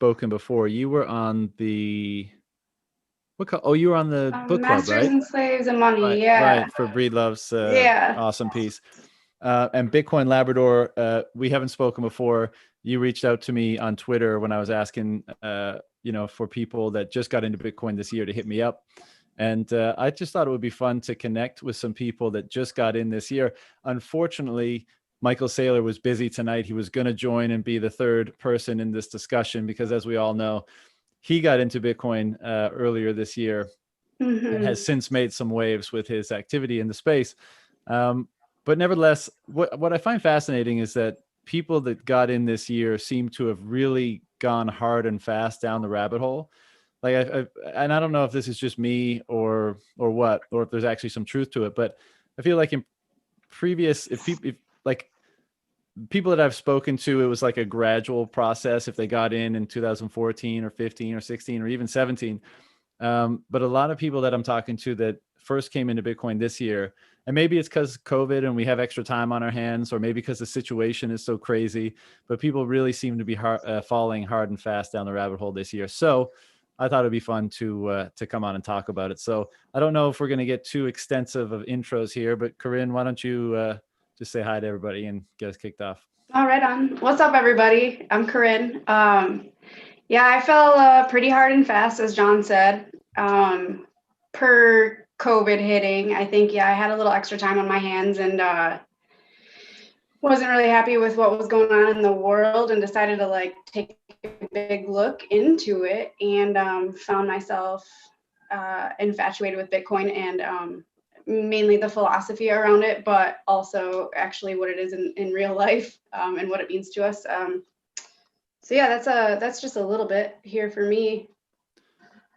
spoken before, you were on the you were on the book club, Masters right? and Slaves and Money, Right, yeah. for Breedlove's Yeah. awesome piece. And Bitcoin Labrador, we haven't spoken before. You reached out to me on Twitter when I was asking, for people that just got into Bitcoin this year to hit me up. And I just thought it would be fun to connect with some people that just got in this year. Unfortunately, Michael Saylor was busy tonight. He was going to join and be the third person in this discussion because, as we all know, he got into Bitcoin earlier this year and has since made some waves with his activity in the space. But nevertheless, what I find fascinating is that people that got in this year seem to have really gone hard and fast down the rabbit hole. Like, and I don't know if this is just me or what, or if there's actually some truth to it, but I feel like in previous, if like people that I've spoken to, it was like a gradual process. If they got in 2014 or 15 or 16 or even 17, but a lot of people that I'm talking to that first came into Bitcoin this year, and maybe it's because COVID and we have extra time on our hands, or maybe because the situation is so crazy, but people really seem to be falling hard and fast down the rabbit hole this year. So I thought it'd be fun to come on and talk about it. So I don't know if we're going to get too extensive of intros here, but Corinne, why don't you just say hi to everybody and get us kicked off? All right on. What's up, everybody? I'm Corinne. Yeah, I fell pretty hard and fast, as John said. Per COVID hitting, I think, I had a little extra time on my hands and wasn't really happy with what was going on in the world and decided to take a big look into it and found myself infatuated with Bitcoin and mainly the philosophy around it, but also actually what it is in real life and what it means to us. So yeah, that's just a little bit here for me.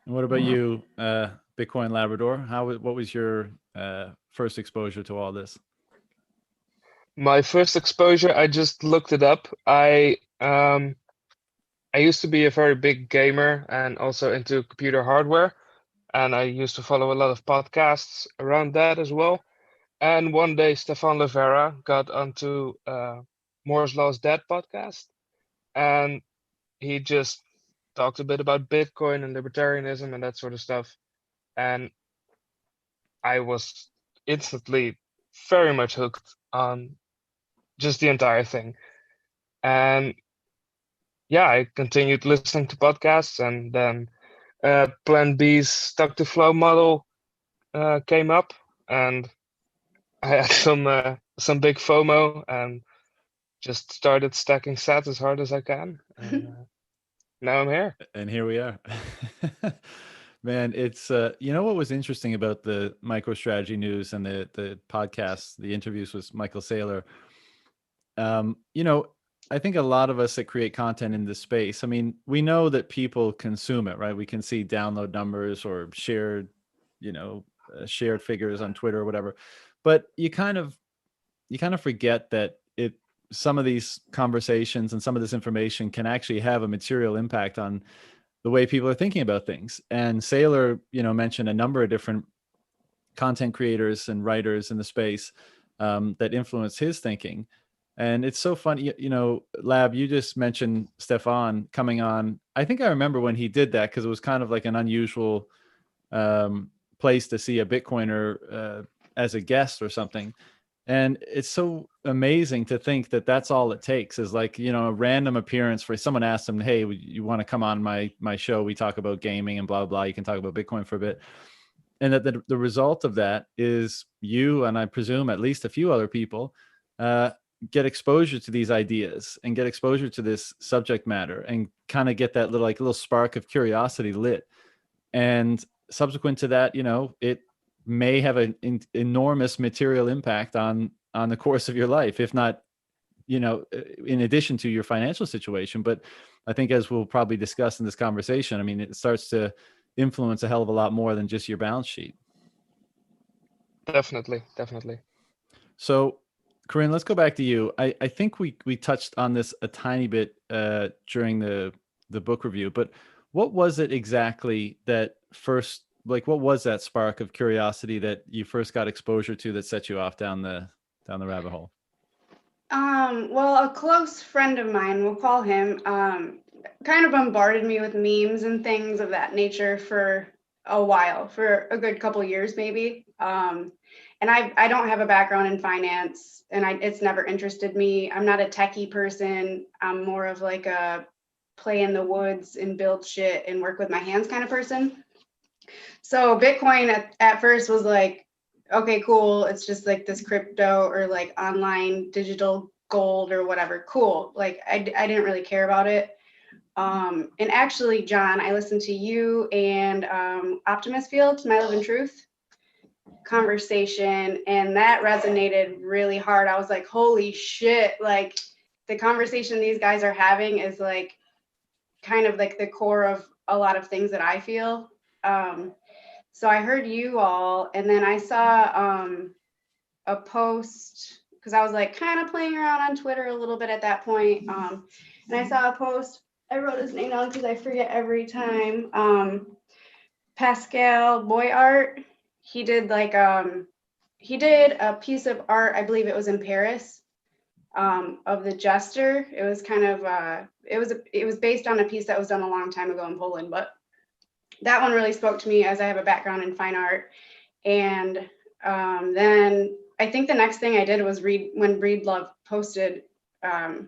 And what about you, Bitcoin Labrador? What was your first exposure to all this? My first exposure, I just looked it up. I used to be a very big gamer and also into computer hardware, and I used to follow a lot of podcasts around that as well. And one day, Stefan Livera got onto Moore's Law's Dead podcast, and he just talked a bit about Bitcoin and libertarianism and that sort of stuff. And I was instantly very much hooked on just the entire thing. And yeah, I continued listening to podcasts, and then Plan B's stuck to flow model came up, and I had some big FOMO and just started stacking sats as hard as I can. And now I'm here. And here we are. Man, it's what was interesting about the MicroStrategy news and the podcasts, the interviews with Michael Saylor. I think a lot of us that create content in this space, I mean, we know that people consume it, right? We can see download numbers or shared figures on Twitter or whatever. But you kind of forget that some of these conversations and some of this information can actually have a material impact on the way people are thinking about things. And Saylor, mentioned a number of different content creators and writers in the space that influence his thinking. And it's so funny, Lab, you just mentioned Stefan coming on. I think I remember when he did that because it was kind of like an unusual place to see a Bitcoiner as a guest or something. And it's so amazing to think that that's all it takes is a random appearance for someone asked him, hey, you want to come on my show? We talk about gaming and blah, blah. You can talk about Bitcoin for a bit. And that the result of that is you, and I presume at least a few other people, get exposure to these ideas and get exposure to this subject matter and kind of get that little spark of curiosity lit. And subsequent to that, it may have an enormous material impact on the course of your life, if not, in addition to your financial situation. But I think, as we'll probably discuss in this conversation, I mean, it starts to influence a hell of a lot more than just your balance sheet. Definitely. So, Corinne, let's go back to you. I think we touched on this a tiny bit during the book review, but what was it exactly that first, what was that spark of curiosity that you first got exposure to that set you off down the rabbit hole? Well, a close friend of mine, we'll call him, kind of bombarded me with memes and things of that nature for a while, for a good couple years maybe. And I don't have a background in finance, and it's never interested me. I'm not a techie person. I'm more of like a play in the woods and build shit and work with my hands kind of person. So Bitcoin at first was like, okay, cool. It's just like this crypto or like online digital gold or whatever. Cool. Like I didn't really care about it. And actually, John, I listened to you and Optimus Field, My Love and Truth conversation, and that resonated really hard. I was like, holy shit, like the conversation these guys are having is like kind of like the core of a lot of things that I feel. So I heard you all, and then I saw a post, because I was like kind of playing around on Twitter a little bit at that point. And I saw a post, I wrote his name down because I forget every time. Pascal Boyart, he did like he did a piece of art, I believe it was in Paris, of the Jester. It was kind of it was based on a piece that was done a long time ago in Poland, but that one really spoke to me as I have a background in fine art. And then I think the next thing I did was read when Breedlove posted the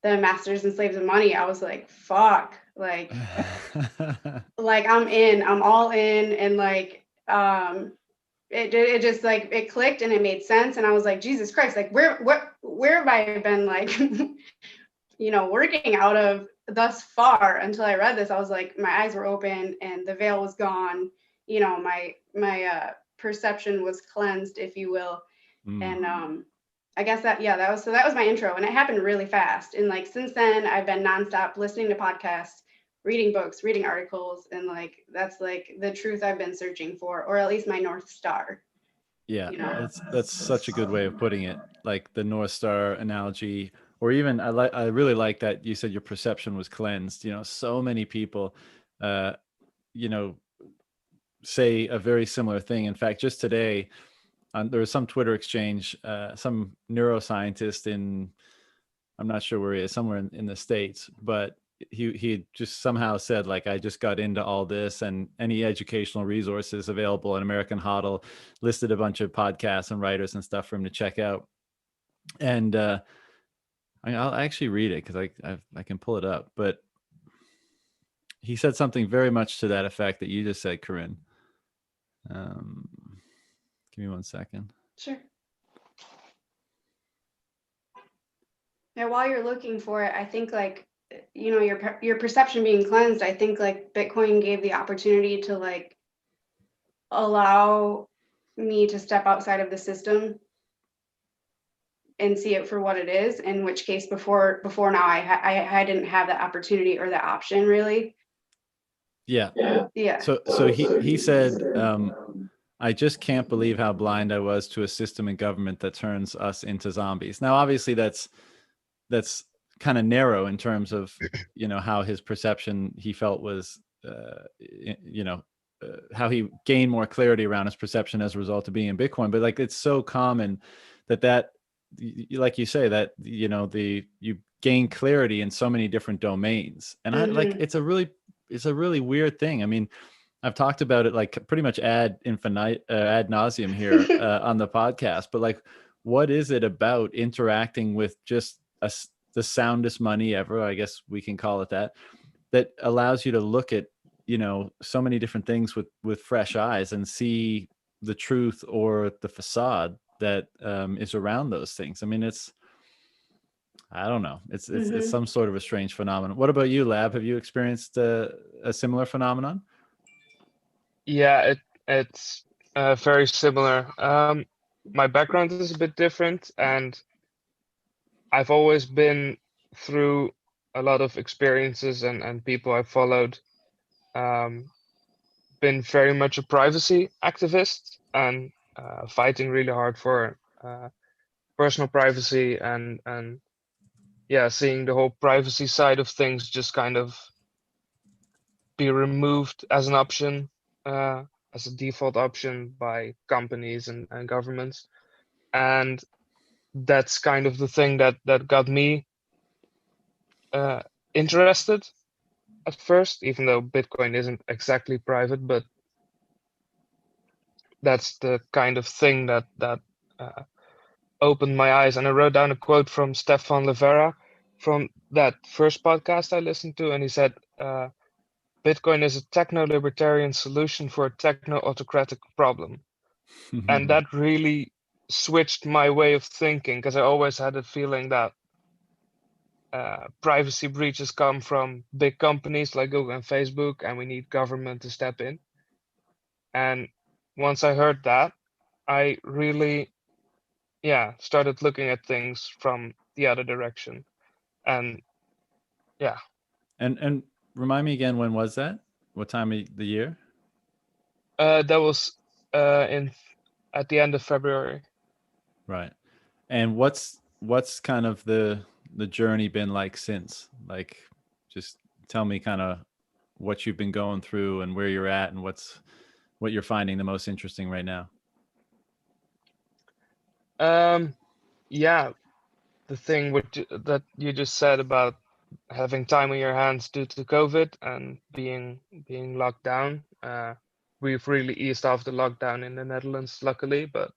Masters and Slaves of Money. I was like, fuck, like like I'm all in, and like it just like it clicked and it made sense, and I was like, Jesus Christ, like where have I been like working out of thus far? Until I read this, I was like, my eyes were open and the veil was gone. My perception was cleansed, if you will. And I guess that was my intro, and it happened really fast. And like since then, I've been nonstop listening to podcasts, reading books, reading articles, and like that's like the truth I've been searching for, or at least my North Star. Yeah, that's such a good way of putting it. Like the North Star analogy, or even I really like that you said your perception was cleansed. So many people, say a very similar thing. In fact, just today, there was some Twitter exchange, some neuroscientist I'm not sure where he is, somewhere in the States, but he just somehow said, like, I just got into all this, and any educational resources available in American Hodl, listed a bunch of podcasts and writers and stuff for him to check out. And I'll actually read it because I can pull it up, but he said something very much to that effect that you just said, Corinne. Give me 1 second. Sure. Now, while you're looking for it, I think like, your perception being cleansed, I think like Bitcoin gave the opportunity to like allow me to step outside of the system and see it for what it is. In which case, before now, I didn't have that opportunity or the option really. Yeah. Yeah. So he said, I just can't believe how blind I was to a system and government that turns us into zombies. Now, obviously, that's kind of narrow in terms of how his perception he felt was how he gained more clarity around his perception as a result of being in Bitcoin. But like it's so common that like you say, that you gain clarity in so many different domains, and I like it's a really weird thing. I mean, I've talked about it like pretty much ad nauseum here on the podcast, but like, what is it about interacting with just the soundest money ever, I guess we can call it that allows you to look at, so many different things with fresh eyes and see the truth or the facade that is around those things? I mean, I don't know. It's some sort of a strange phenomenon. What about you, Lab? Have you experienced a similar phenomenon? Yeah, it's very similar. My background is a bit different, and I've always been through a lot of experiences and people I followed, been very much a privacy activist and fighting really hard for personal privacy and yeah, seeing the whole privacy side of things just kind of be removed as an option, as a default option by companies and governments. And that's kind of the thing that got me interested at first, even though Bitcoin isn't exactly private, but that's the kind of thing that opened my eyes. And I wrote down a quote from Stefan Livera from that first podcast I listened to, and he said, Bitcoin is a techno-libertarian solution for a techno-autocratic problem. And that really switched my way of thinking, because I always had a feeling that privacy breaches come from big companies like Google and Facebook, and we need government to step in. And once I heard that, I really, started looking at things from the other direction. And yeah. And remind me again, when was that? What time of the year? That was at the end of February. Right. And what's kind of the journey been like since? Like, just tell me kind of what you've been going through and where you're at and what you're finding the most interesting right now. Yeah, the thing that you just said about having time on your hands due to COVID and being locked down. We've really eased off the lockdown in the Netherlands, luckily, but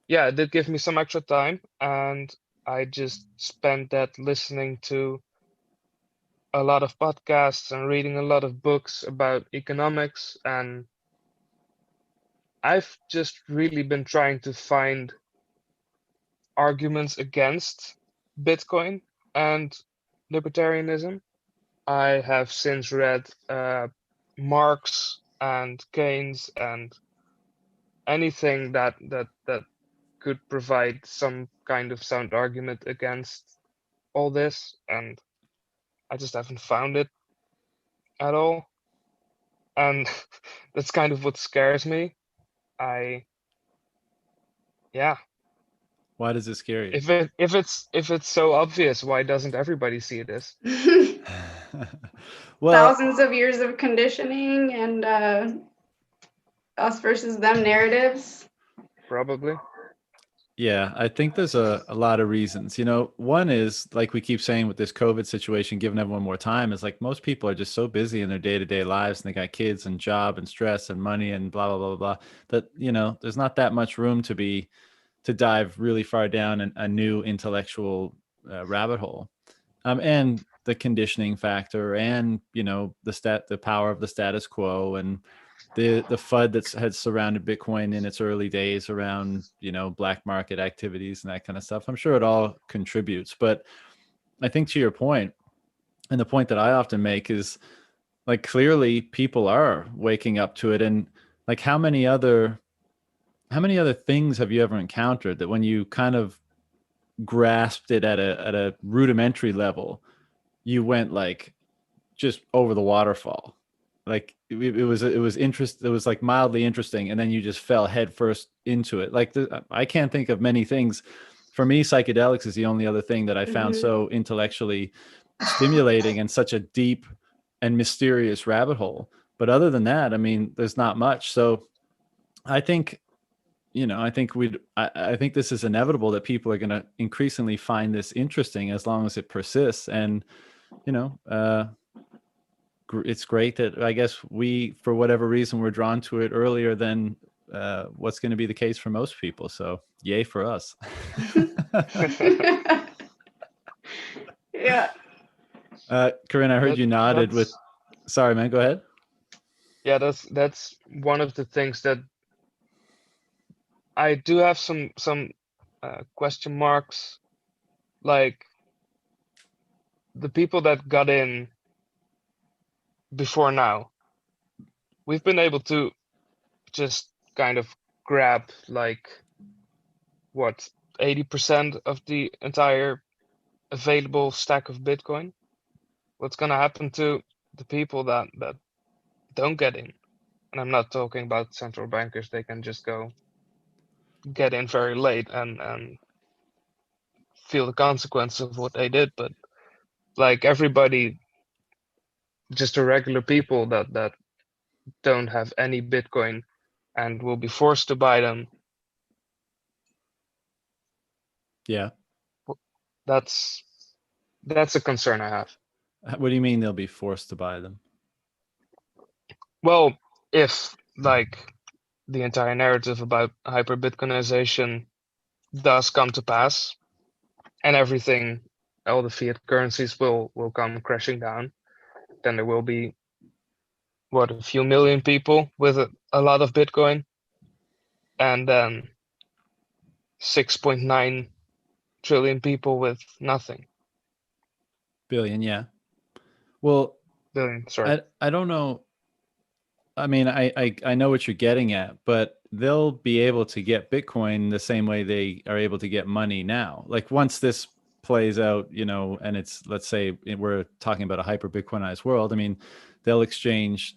yeah, it did give me some extra time, and I just spent that listening to a lot of podcasts and reading a lot of books about economics, and I've just really been trying to find arguments against Bitcoin and libertarianism. I have since read Marx and Keynes and anything that could provide some kind of sound argument against all this, and I just haven't found it at all. And that's kind of what scares me. Yeah. Why does it scare you? If it's so obvious, why doesn't everybody see this? Well, thousands of years of conditioning and us versus them narratives. Probably. yeah, I think there's a lot of reasons. You know, one is, like we keep saying with this COVID situation, giving everyone more time, is like most people are just so busy in their day-to-day lives, and they got kids and job and stress and money and blah, blah, blah, blah, that, you know, there's not that much room to dive really far down a new intellectual rabbit hole. And the conditioning factor, and, you know, the power of the status quo, and the FUD that's had surrounded Bitcoin in its early days around, you know, black market activities and that kind of stuff. I'm sure it all contributes, but I think to your point, and the point that I often make, is like, clearly people are waking up to it. And like, how many other things have you ever encountered that when you kind of grasped it at a rudimentary level, you went like just over the waterfall? Like it was interest. It was like mildly interesting, and then you just fell headfirst into it. Like I can't think of many things. For me, psychedelics is the only other thing that I found so intellectually stimulating and such a deep and mysterious rabbit hole. But other than that, I mean, there's not much. So I think, you know, I think this is inevitable, that people are going to increasingly find this interesting as long as it persists. And, you know, it's great that, I guess, we, for whatever reason, were drawn to it earlier than what's going to be the case for most people. So yay for us. Yeah. Corinne, I heard you nodded with, sorry, man, go ahead. Yeah, that's one of the things that I do have some question marks. Like, the people that got in before now, we've been able to just kind of grab like what, 80% of the entire available stack of Bitcoin. What's gonna happen to the people that don't get in? And I'm not talking about central bankers. They can just go get in very late and feel the consequence of what they did. But like everybody, just the regular people that don't have any Bitcoin and will be forced to buy them. Yeah. That's That's a concern I have. What do you mean they'll be forced to buy them? Well, if like the entire narrative about hyper Bitcoinization does come to pass, and everything, all the fiat currencies will come crashing down, then there will be what, a few million people with a lot of Bitcoin, and then 6.9 trillion people with nothing. Billion, yeah. Well, Billion, sorry. I don't know. I mean, I know what you're getting at, but they'll be able to get Bitcoin the same way they are able to get money now. Like once this plays out, you know, and it's, let's say we're talking about a hyper Bitcoinized world. I mean, they'll exchange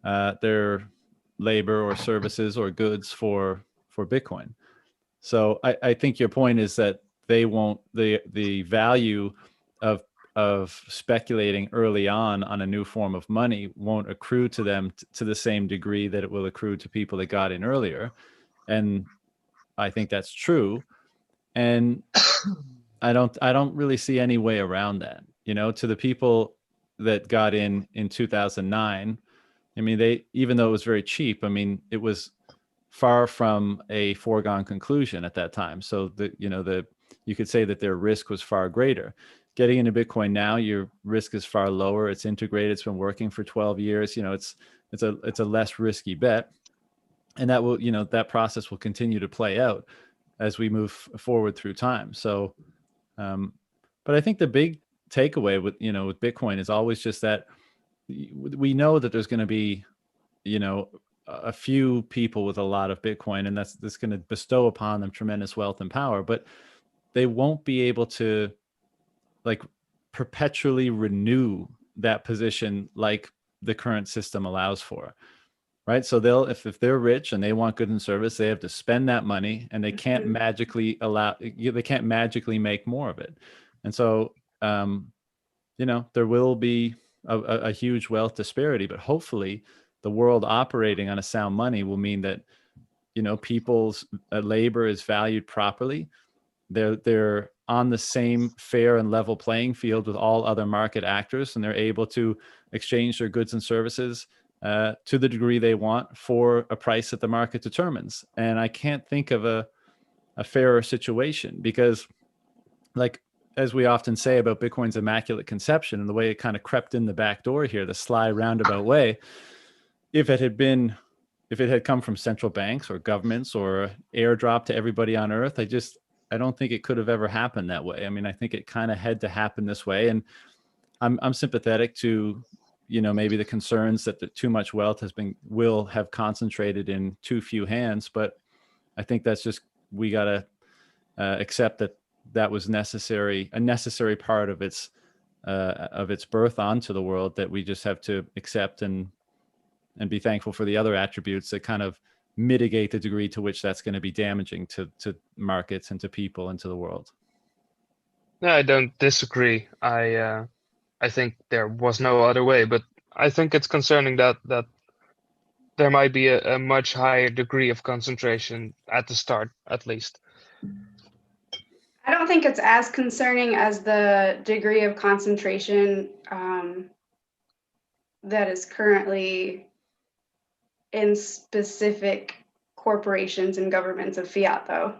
their labor or services or goods for Bitcoin. So I think your point is that they won't, the value of speculating early on a new form of money won't accrue to them to the same degree that it will accrue to people that got in earlier. And I think that's true. And I don't really see any way around that. You know, to the people that got in 2009, I mean, they, even though it was very cheap, I mean, it was far from a foregone conclusion at that time. So you could say that their risk was far greater. Getting into Bitcoin now, your risk is far lower. It's integrated. It's been working for 12 years. You know, it's a less risky bet, and that will, you know, that process will continue to play out as we move forward through time. So, but I think the big takeaway with Bitcoin is always just that we know that there's going to be, you know, a few people with a lot of Bitcoin, and that's going to bestow upon them tremendous wealth and power, but they won't be able to like perpetually renew that position like the current system allows for, right? So they'll, if they're rich and they want goods and service, they have to spend that money, and they can't magically make more of it. And so, you know, there will be a huge wealth disparity, but hopefully the world operating on a sound money will mean that, you know, people's labor is valued properly. They're on the same fair and level playing field with all other market actors, and they're able to exchange their goods and services to the degree they want for a price that the market determines. And I can't think of a fairer situation, because, like, as we often say about Bitcoin's immaculate conception and the way it kind of crept in the back door here, the sly roundabout way, if it had come from central banks or governments or airdrop to everybody on earth, I don't think it could have ever happened that way. I mean, I think it kind of had to happen this way. And I'm sympathetic to, you know, maybe the concerns that too much wealth will have concentrated in too few hands. But I think that's just, we got to accept that was a necessary part of its birth onto the world, that we just have to accept and be thankful for the other attributes that kind of mitigate the degree to which that's going to be damaging to markets and to people and to the world. No, I don't disagree. I think there was no other way, but I think it's concerning that there might be a much higher degree of concentration at the start, at least. I don't think it's as concerning as the degree of concentration that is currently in specific corporations and governments of fiat, though.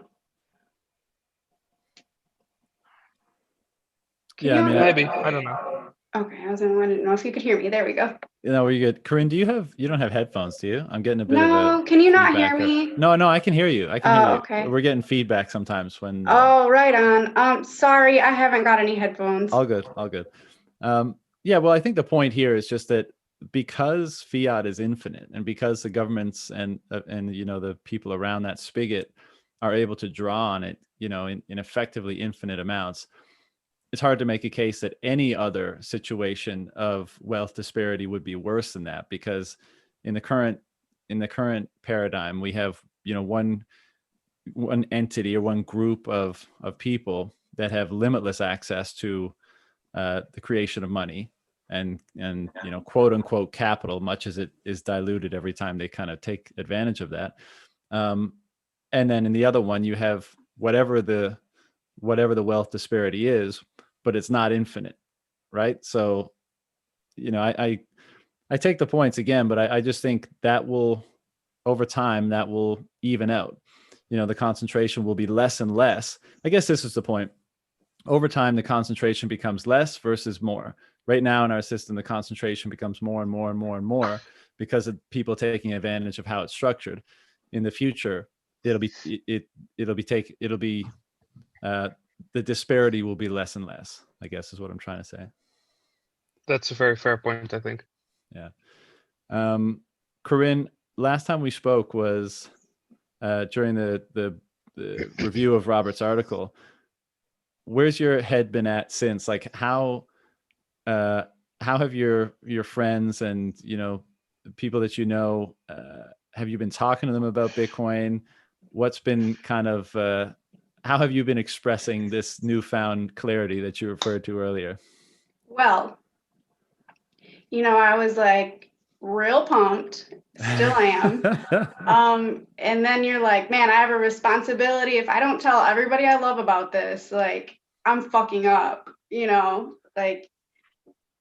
Yeah, I mean, maybe. I don't know. Okay, I didn't know if you could hear me. There we go. No, were you good? Corinne, you don't have headphones, do you? I'm getting a bit No, of can you not hear me? No, I can hear you. I can hear you. Okay. We're getting feedback sometimes when. Oh, right on. Sorry, I haven't got any headphones. All good. Yeah, well, I think the point here is just that because fiat is infinite, and because the governments and you know, the people around that spigot are able to draw on it, you know, in effectively infinite amounts, it's hard to make a case that any other situation of wealth disparity would be worse than that, because in the current paradigm, we have, you know, one entity or one group of people that have limitless access to the creation of money and you know, quote unquote capital, much as it is diluted every time they kind of take advantage of that. And then in the other one, you have whatever the wealth disparity is, but it's not infinite, right? So, I take the points again, but I just think that will, over time, that will even out. The concentration will be less and less. I guess this is the point. Over time, the concentration becomes less versus more. Right now in our system, the concentration becomes more and more and more and more because of people taking advantage of how it's structured. In the future, the disparity will be less and less, I guess is what I'm trying to say. That's a very fair point, I think. Yeah. Corinne, last time we spoke was during the review of Robert's article. Where's your head been at since? Like how have your friends and people that have you been talking to them about Bitcoin? What's been kind of how have you been expressing this newfound clarity that you referred to earlier? Well, I was like real pumped, still am. And then you're like, man, I have a responsibility. If I don't tell everybody I love about this, like I'm fucking up,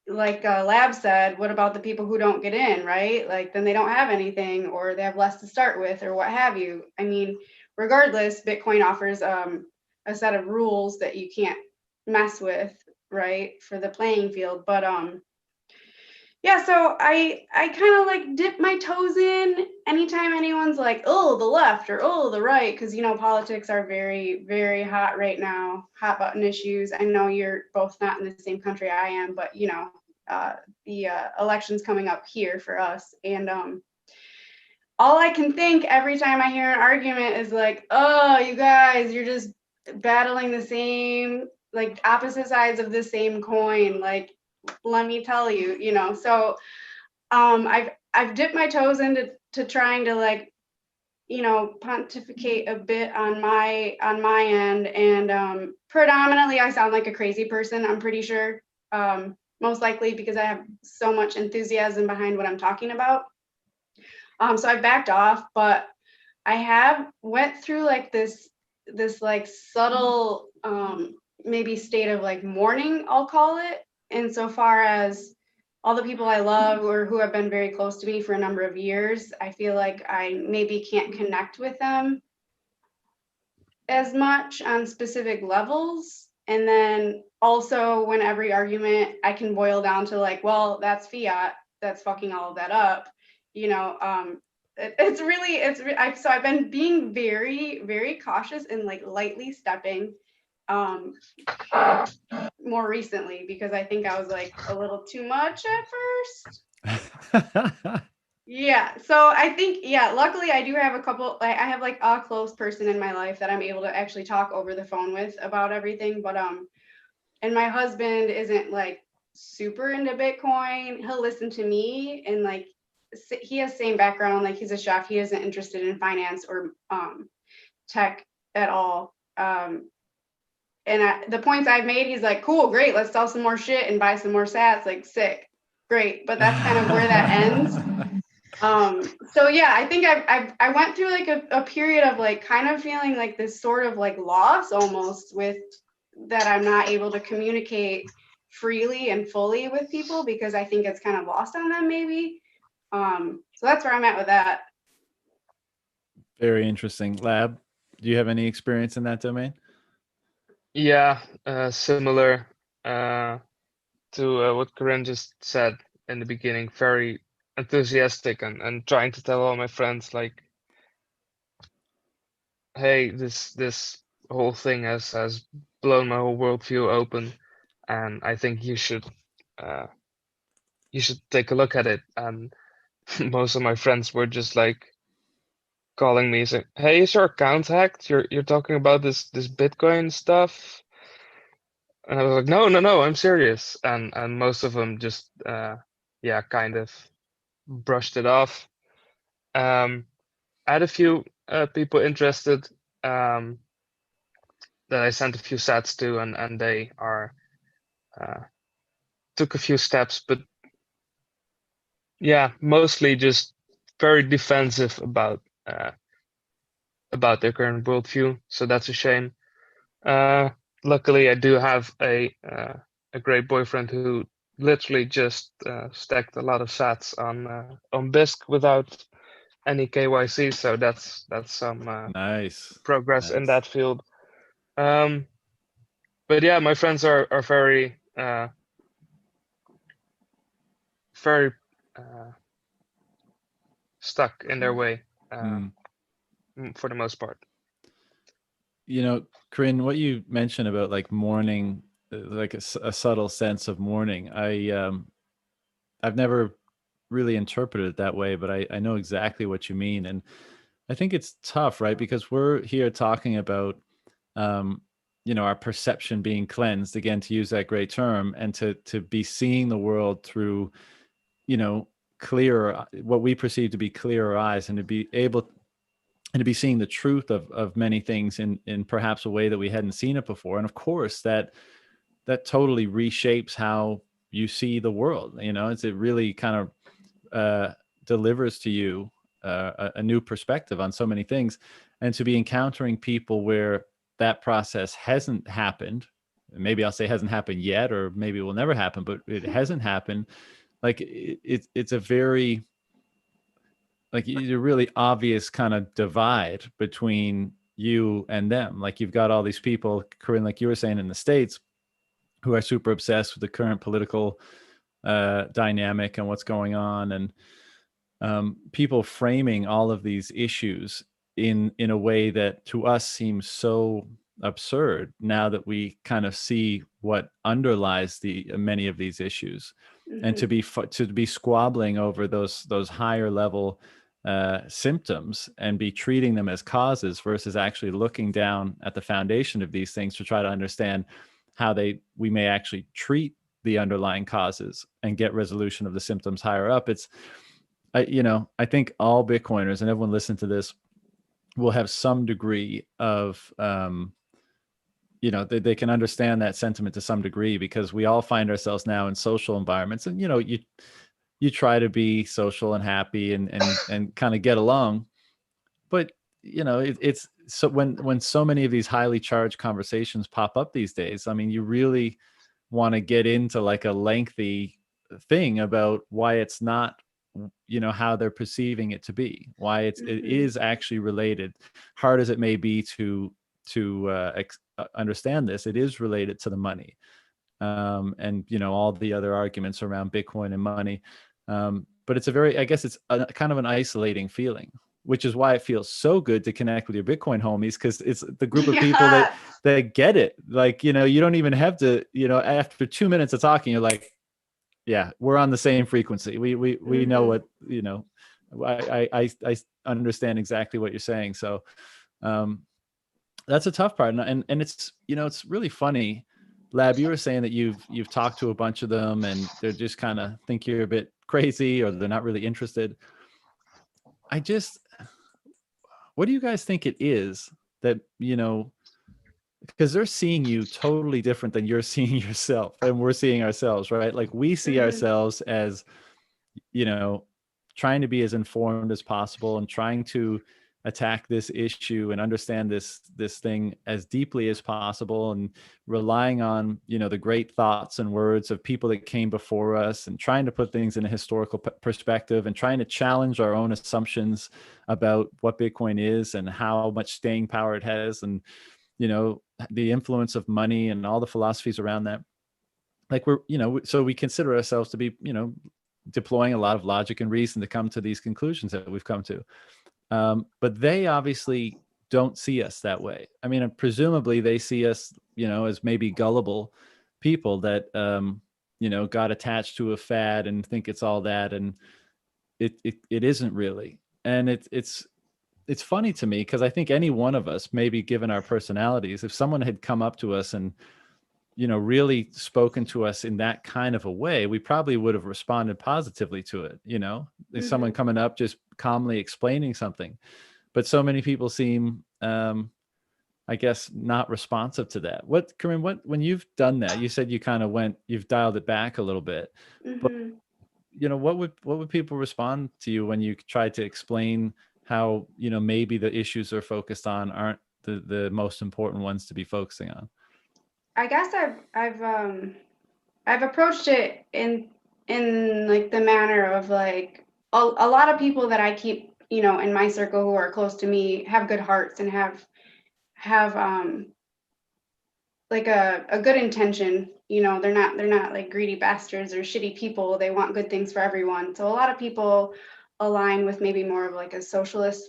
like Lab said, what about the people who don't get in, right? Like then they don't have anything, or they have less to start with, or what have you. I mean, regardless, Bitcoin offers a set of rules that you can't mess with, right, for the playing field. But yeah, so I kind of like dip my toes in anytime anyone's like, oh, the left or oh, the right, because politics are very, very hot right now, hot button issues. I know you're both not in the same country I am, but the election's coming up here for us, and all I can think every time I hear an argument is like, oh, you guys, you're just battling the same, like opposite sides of the same coin, like. Let me tell you, so I've dipped my toes into trying to like, pontificate a bit on my end, and predominantly I sound like a crazy person, I'm pretty sure, most likely because I have so much enthusiasm behind what I'm talking about. So I backed off, but I have went through like this like subtle maybe state of like mourning, I'll call it. Insofar as all the people I love or who have been very close to me for a number of years, I feel like I maybe can't connect with them as much on specific levels. And then also when every argument I can boil down to like, well, that's fiat, that's fucking all of that up, so I've been being very, very cautious and like lightly stepping more recently, because I think I was like a little too much at first. Yeah, so I think, luckily I do have a couple, I have like a close person in my life that I'm able to actually talk over the phone with about everything, but and my husband isn't like super into Bitcoin. He'll listen to me, and like he has same background, like he's a chef, he isn't interested in finance or tech at all. And the points I've made, he's like, cool, great, let's sell some more shit and buy some more sats, like sick, great. But that's kind of where that ends. So yeah, I think I went through like a period of like kind of feeling like this sort of like loss almost with that I'm not able to communicate freely and fully with people because I think it's kind of lost on them maybe. So that's where I'm at with that. Very interesting. Lab, do you have any experience in that domain? Yeah, similar to what Corinne just said in the beginning, very enthusiastic and trying to tell all my friends like, hey, this whole thing has blown my whole worldview open, and I think you should take a look at it. And most of my friends were just like calling me saying, hey, is your account hacked? You're talking about this Bitcoin stuff? And I was like, no, I'm serious. And most of them just kind of brushed it off. I had a few people interested that I sent a few sats to, and they are took a few steps, but yeah, mostly just very defensive about their current worldview. So that's a shame. luckily I do have a great boyfriend who literally just stacked a lot of sats on BISC without any KYC. So that's some Nice. progress in Nice. that field. But yeah, my friends are very very stuck in their way for the most part. You know, Corinne, what you mentioned about like mourning, like a subtle sense of mourning, I've never really interpreted it that way, but I know exactly what you mean. And I think it's tough, right? Because we're here talking about, you know, our perception being cleansed, again, to use that great term, and to be seeing the world through, you know, clearer, what we perceive to be clearer eyes, and to be able and to be seeing the truth of many things in perhaps a way that we hadn't seen it before. And of course, that totally reshapes how you see the world. You know, it really kind of delivers to you a new perspective on so many things. And to be encountering people where that process hasn't happened, maybe I'll say hasn't happened yet, or maybe it will never happen, but it hasn't happened. Like it's a very, like, a really obvious kind of divide between you and them. Like, you've got all these people, Corinne, like you were saying, in the States, who are super obsessed with the current political dynamic and what's going on, and people framing all of these issues in a way that to us seems so absurd now that we kind of see what underlies the many of these issues. And to be squabbling over those higher level symptoms and be treating them as causes versus actually looking down at the foundation of these things to try to understand how we may actually treat the underlying causes and get resolution of the symptoms higher up. I think all Bitcoiners and everyone listening to this will have some degree of, they can understand that sentiment to some degree, because we all find ourselves now in social environments, and, you try to be social and happy and kind of get along. But, it's so when so many of these highly charged conversations pop up these days, I mean, you really want to get into like a lengthy thing about why it's not, how they're perceiving it to be, why it is actually related, hard as it may be to understand this. It is related to the money, and all the other arguments around Bitcoin and money. But it's I guess it's kind of an isolating feeling, which is why it feels so good to connect with your Bitcoin homies, because it's the group of people that get it. Like, you don't even have to, after 2 minutes of talking, you're like, yeah, we're on the same frequency. We know what, I understand exactly what you're saying. So that's a tough part. And it's, it's really funny. Lab, you were saying that you've talked to a bunch of them and they're just kind of think you're a bit crazy, or they're not really interested. What do you guys think it is that, because they're seeing you totally different than you're seeing yourself and we're seeing ourselves, right? Like, we see ourselves as, trying to be as informed as possible and trying to attack this issue and understand this thing as deeply as possible, and relying on, the great thoughts and words of people that came before us, and trying to put things in a historical perspective, and trying to challenge our own assumptions about what Bitcoin is and how much staying power it has, and the influence of money and all the philosophies around that. Like, so we consider ourselves to be, deploying a lot of logic and reason to come to these conclusions that we've come to. But they obviously don't see us that way. I mean, presumably they see us, as maybe gullible people that, got attached to a fad and think it's all that. And it isn't really. And it's funny to me, because I think any one of us, maybe given our personalities, if someone had come up to us and, really spoken to us in that kind of a way, we probably would have responded positively to it. There's someone coming up, just calmly explaining something. But so many people seem, I guess, not responsive to that. Corinne, when you've done that, you said you kind of you've dialed it back a little bit. But, what would people respond to you when you try to explain how, maybe the issues they're focused on aren't the most important ones to be focusing on? I guess I've approached it in like the manner of like a lot of people that I keep, you know, in my circle who are close to me have good hearts and have like a good intention. You know, they're not like greedy bastards or shitty people. They want good things for everyone. So a lot of people align with maybe more of like a socialist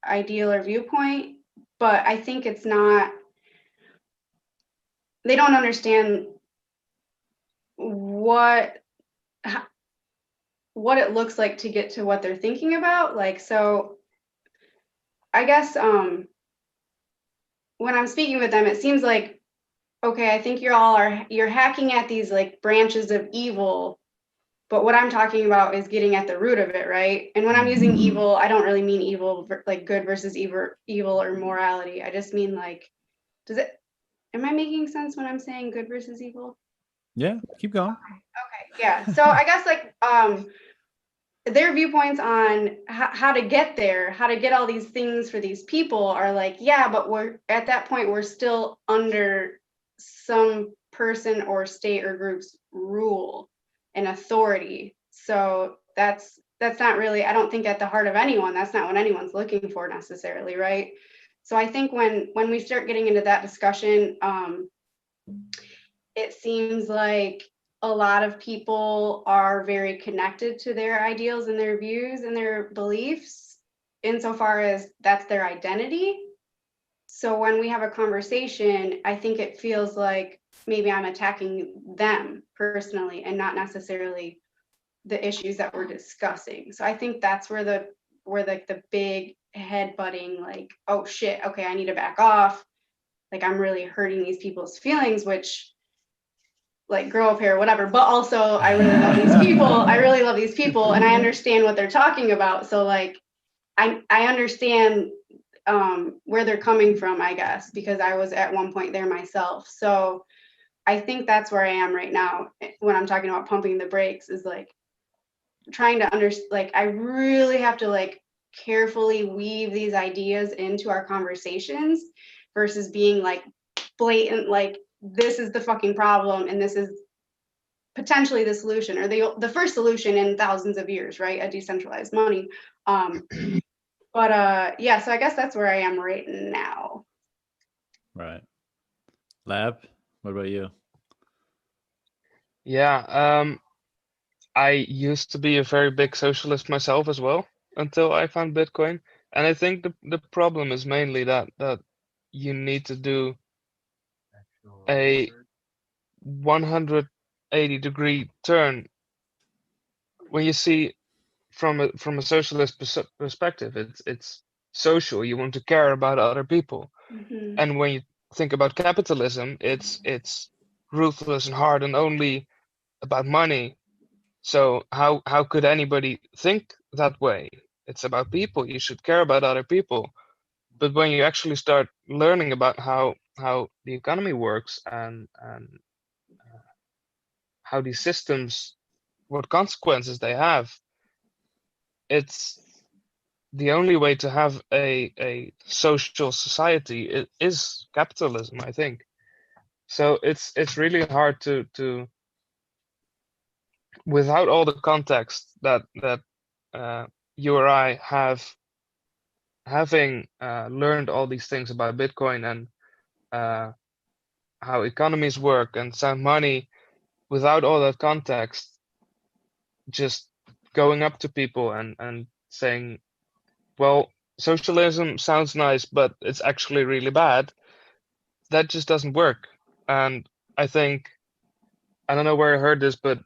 ideal or viewpoint, but I think it's not, they don't understand what it looks like to get to what they're thinking about. Like, so I guess when I'm speaking with them, it seems like, okay, I think you're hacking at these like branches of evil, but what I'm talking about is getting at the root of it, right? And when I'm using evil, I don't really mean evil like good versus evil or morality. I just mean like, am I making sense when I'm saying good versus evil? Yeah, keep going. Okay, yeah. So I guess like their viewpoints on how to get there, how to get all these things for these people are like, yeah, but we're at that point, we're still under some person or state or group's rule and authority. So that's not really, I don't think at the heart of anyone, that's not what anyone's looking for necessarily, right? So I think when we start getting into that discussion, it seems like a lot of people are very connected to their ideals and their views and their beliefs insofar as that's their identity. So when we have a conversation, I think it feels like maybe I'm attacking them personally and not necessarily the issues that we're discussing. So I think that's where the big head butting, like, oh shit, okay, I need to back off. Like I'm really hurting these people's feelings, which like grow up here or whatever, but also I really love these people. I really love these people and I understand what they're talking about. So like I understand where they're coming from, I guess, because I was at one point there myself. So I think that's where I am right now when I'm talking about pumping the brakes, is like trying to understand, like I really have to like carefully weave these ideas into our conversations versus being like blatant, like this is the fucking problem and this is potentially the solution or the first solution in thousands of years, right? A decentralized money. But yeah, so I guess that's where I am right now. Right. Lab, what about you? Yeah, I used to be a very big socialist myself as well until I found Bitcoin. And I think the problem is mainly that you need to do a 180-degree turn. When you see from a socialist perspective, it's social. You want to care about other people. Mm-hmm. And when you think about capitalism, it's ruthless and hard and only about money. So how could anybody think that way? It's about people. You should care about other people. But when you actually start learning about how the economy works and how these systems, what consequences they have, it's the only way to have a social society is capitalism, I think. So it's really hard to without all the context that you or I have, having learned all these things about Bitcoin and how economies work and sound money, without all that context, just going up to people and saying, well, socialism sounds nice, but it's actually really bad, that just doesn't work. And I think, I don't know where I heard this, but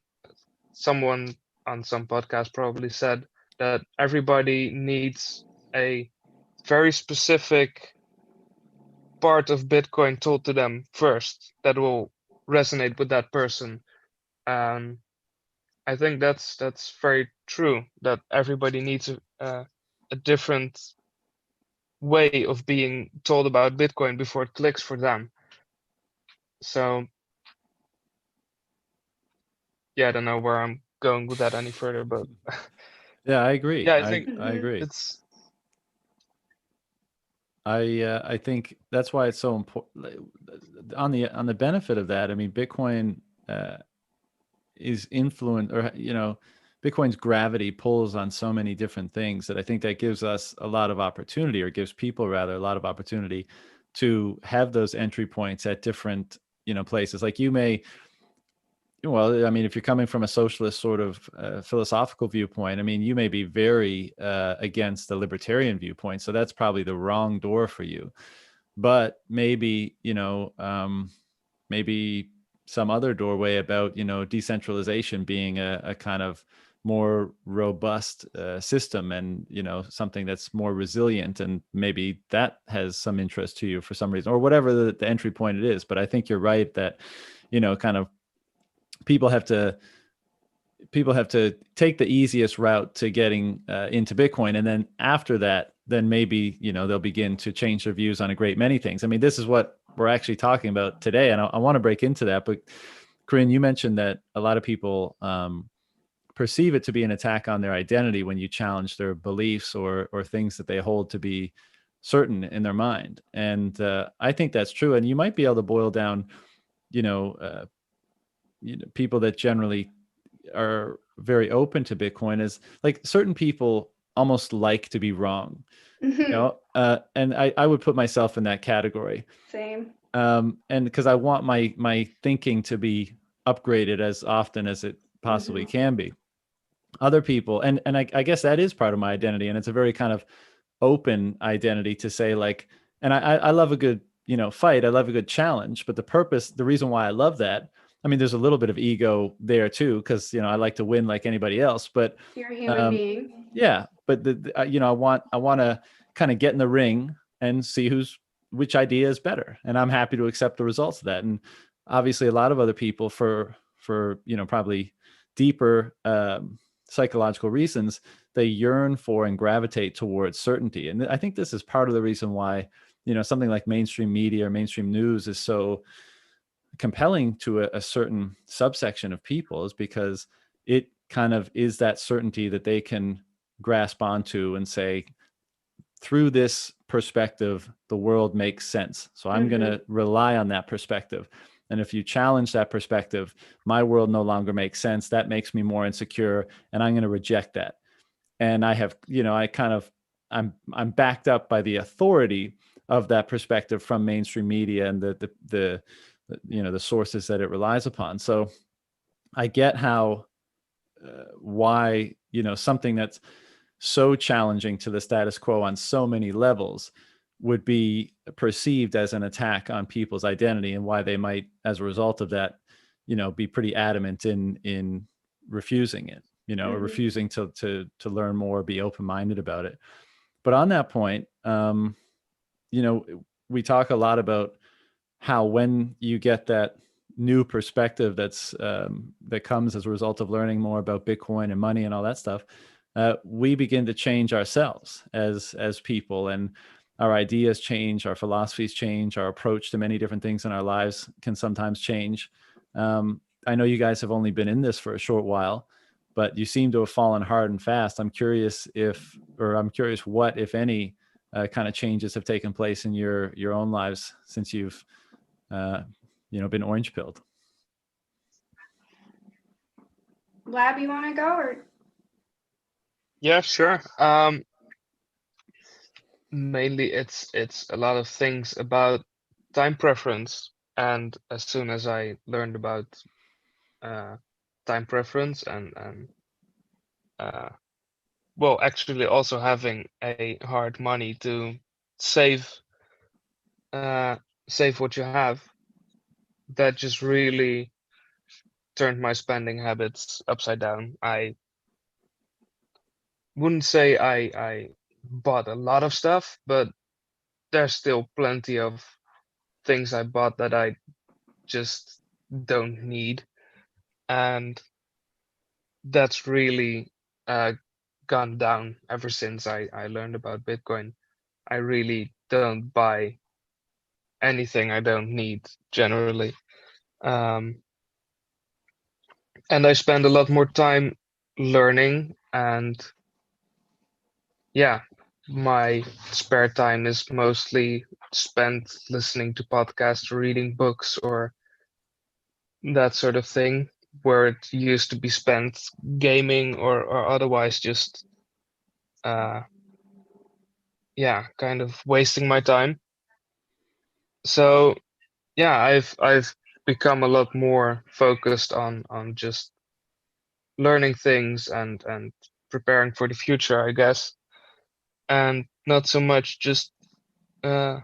someone on some podcast probably said that everybody needs a very specific part of Bitcoin told to them first that will resonate with that person. I think that's very true, that everybody needs a different way of being told about Bitcoin before it clicks for them. So yeah, I don't know where I'm going with that any further, but Yeah, I agree. yeah, I think I agree. it's I think that's why it's so important. On the benefit of that, I mean, Bitcoin is influenced, or Bitcoin's gravity pulls on so many different things that I think that gives us a lot of opportunity, or gives people rather a lot of opportunity to have those entry points at different places. Like you may, well, I mean, if you're coming from a socialist sort of philosophical viewpoint, I mean, you may be very against the libertarian viewpoint, so that's probably the wrong door for you. But maybe maybe some other doorway about decentralization being a kind of more robust system, and something that's more resilient, and maybe that has some interest to you for some reason, or whatever the entry point it is. But I think you're right that kind of people have to take the easiest route to getting into Bitcoin, and then after that, then maybe they'll begin to change their views on a great many things. I mean, this is what we're actually talking about today, and I want to break into that. But Corinne, you mentioned that a lot of people perceive it to be an attack on their identity when you challenge their beliefs or things that they hold to be certain in their mind. And I think that's true. And you might be able to boil down, people that generally are very open to Bitcoin as like certain people almost like to be wrong, and I would put myself in that category. Same. And because I want my thinking to be upgraded as often as it possibly can be. Other people, and I guess that is part of my identity, and it's a very kind of open identity to say, like, and I love a good fight, I love a good challenge, but the reason why I love that, I mean, there's a little bit of ego there too, because I like to win like anybody else, but you're a human being. Yeah, but I want to kind of get in the ring and see which idea is better, and I'm happy to accept the results of that. And obviously, a lot of other people, for probably deeper psychological reasons, they yearn for and gravitate towards certainty. And I think this is part of the reason why something like mainstream media or mainstream news is so compelling to a certain subsection of people, is because it kind of is that certainty that they can grasp onto and say, through this perspective, the world makes sense. So I'm going to rely on that perspective. And if you challenge that perspective, my world no longer makes sense. That makes me more insecure, and I'm going to reject that. And I have, I'm backed up by the authority of that perspective from mainstream media and the sources that it relies upon. So I get how, why, something that's so challenging to the status quo on so many levels would be perceived as an attack on people's identity, and why they might, as a result of that, be pretty adamant in refusing it, or refusing to learn more, be open-minded about it. But on that point, we talk a lot about how when you get that new perspective that comes as a result of learning more about Bitcoin and money and all that stuff, we begin to change ourselves as people, and our ideas change, our philosophies change, our approach to many different things in our lives can sometimes change. I know you guys have only been in this for a short while, but you seem to have fallen hard and fast. I'm curious what, if any, kind of changes have taken place in your own lives since you've been orange pilled. Lab, you want to go, or? Yeah, sure. Mainly it's a lot of things about time preference, and as soon as I learned about time preference and well, actually also having a hard money to save what you have, that just really turned my spending habits upside down. I wouldn't say I bought a lot of stuff, but there's still plenty of things I bought that I just don't need, and that's really gone down ever since I learned about Bitcoin. I really don't buy anything I don't need generally, and I spend a lot more time learning, and yeah, my spare time is mostly spent listening to podcasts, reading books, or that sort of thing, where it used to be spent gaming or otherwise just uh, yeah, kind of wasting my time. So yeah, I've become a lot more focused on just learning things and preparing for the future, I guess, and not so much just uh,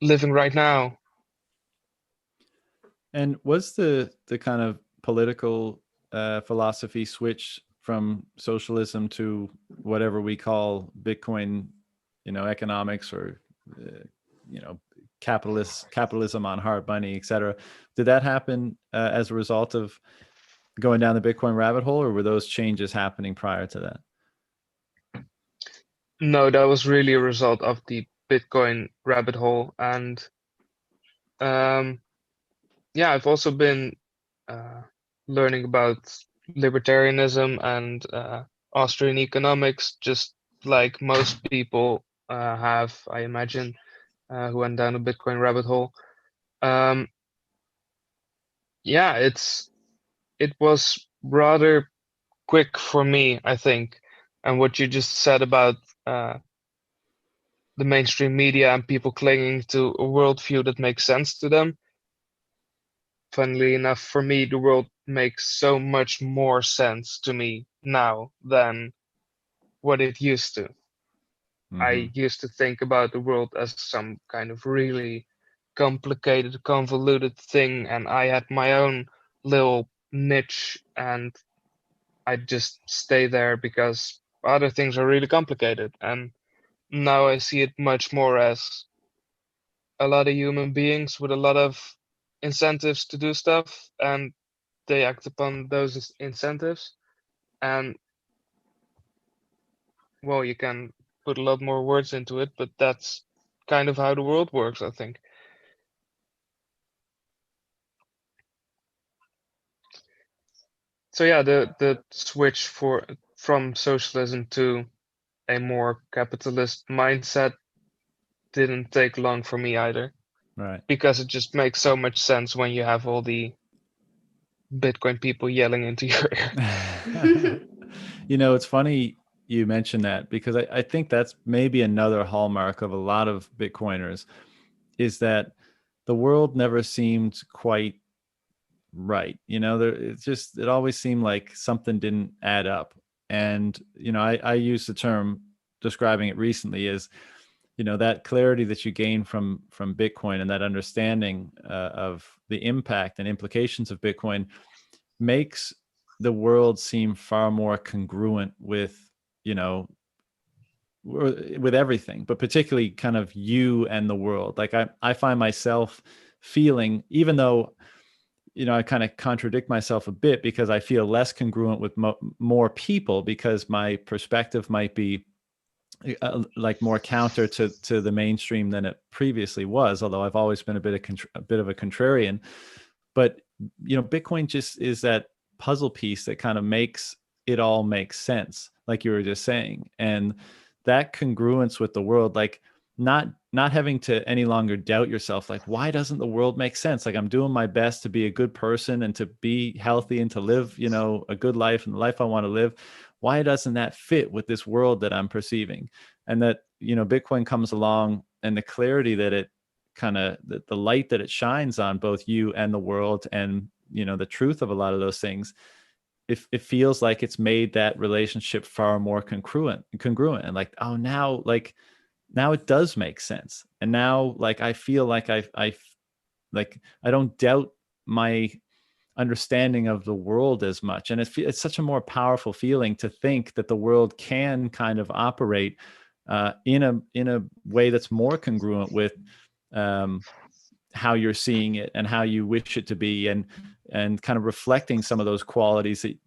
living right now. And was the kind of political philosophy switch from socialism to whatever we call Bitcoin, economics, or you know, capitalism on hard money, et cetera. Did that happen as a result of going down the Bitcoin rabbit hole, or were those changes happening prior to that? No, that was really a result of the Bitcoin rabbit hole, and yeah, I've also been learning about libertarianism and Austrian economics, just like most people have, I imagine, who went down a Bitcoin rabbit hole. Um, yeah, it was rather quick for me, I think. And what you just said about the mainstream media and people clinging to a worldview that makes sense to them. Funnily enough, for me, the world makes so much more sense to me now than what it used to. I used to think about the world as some kind of really complicated, convoluted thing, and I had my own little niche, and I just stay there because other things are really complicated. And now I see it much more as a lot of human beings with a lot of incentives to do stuff, and they act upon those incentives. And well, you can put a lot more words into it, but that's kind of how the world works, I think. So yeah, the switch from socialism to a more capitalist mindset didn't take long for me either. Right. Because it just makes so much sense when you have all the Bitcoin people yelling into your ear. It's funny you mentioned that, because I think that's maybe another hallmark of a lot of Bitcoiners, is that the world never seemed quite right. It always seemed like something didn't add up. And, I use the term describing it recently as, that clarity that you gain from Bitcoin, and that understanding of the impact and implications of Bitcoin makes the world seem far more congruent with, with everything, but particularly kind of you and the world. Like I find myself feeling, even though, I kind of contradict myself a bit, because I feel less congruent with more people, because my perspective might be like more counter to the mainstream than it previously was. Although I've always been a bit of a contrarian, but Bitcoin just is that puzzle piece that kind of makes it all make sense, like you were just saying, and that congruence with the world, like not having to any longer doubt yourself, like, why doesn't the world make sense? Like, I'm doing my best to be a good person and to be healthy and to live, a good life and the life I want to live. Why doesn't that fit with this world that I'm perceiving? And that, Bitcoin comes along, and the clarity that it kind of, the light that it shines on both you and the world, and, the truth of a lot of those things, it feels like it's made that relationship far more congruent, and like, oh, now it does make sense. And now, like, I feel like I don't doubt my understanding of the world as much. And it's such a more powerful feeling to think that the world can kind of operate in a way that's more congruent with how you're seeing it and how you wish it to be, and kind of reflecting some of those qualities that,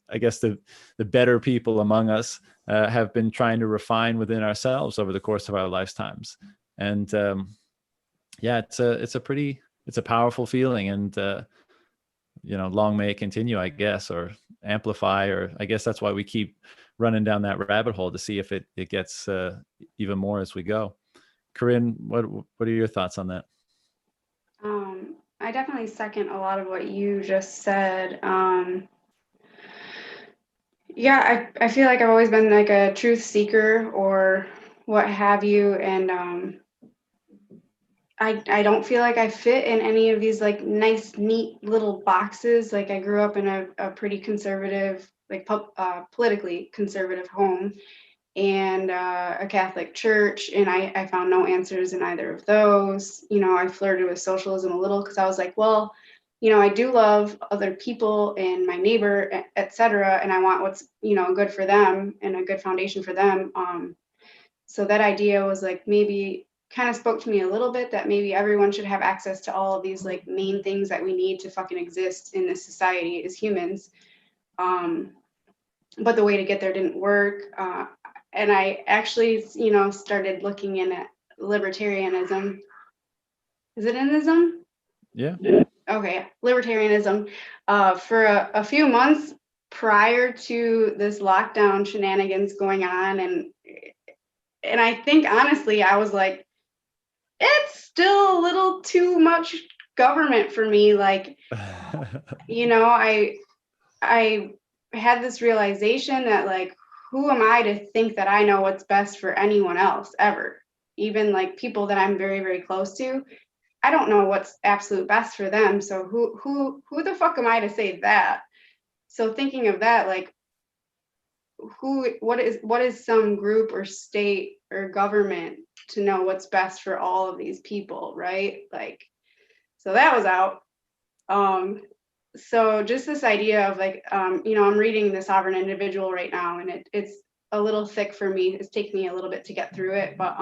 I guess the better people among us have been trying to refine within ourselves over the course of our lifetimes. And yeah, it's a powerful feeling. And long may it continue, I guess, or amplify, or I guess that's why we keep running down that rabbit hole to see if it gets even more as we go. Corinne, what are your thoughts on that? I definitely second a lot of what you just said. Yeah, I feel like I've always been like a truth seeker or what have you, and I don't feel like I fit in any of these like nice, neat little boxes. Like I grew up in a pretty conservative, like politically conservative home, and a Catholic church, and I found no answers in either of those. I flirted with socialism a little because I was like, well, I do love other people and my neighbor, etc., and I want what's good for them and a good foundation for them. So that idea was like maybe kind of spoke to me a little bit, that maybe everyone should have access to all of these like main things that we need to fucking exist in this society as humans. But the way to get there didn't work. And I actually, started looking in at libertarianism. Is it an ism? Yeah. Okay, libertarianism for a few months prior to this lockdown shenanigans going on, and I think honestly I was like, it's still a little too much government for me. Like, I had this realization that like, who am I to think that I know what's best for anyone else ever? Even like people that I'm very, very close to, I don't know what's absolute best for them. So who the fuck am I to say that? So thinking of that, like, what is some group or state or government to know what's best for all of these people, right? Like, so that was out. So just this idea of like, I'm reading The Sovereign Individual right now, and it's a little thick for me. It's taken me a little bit to get through it, but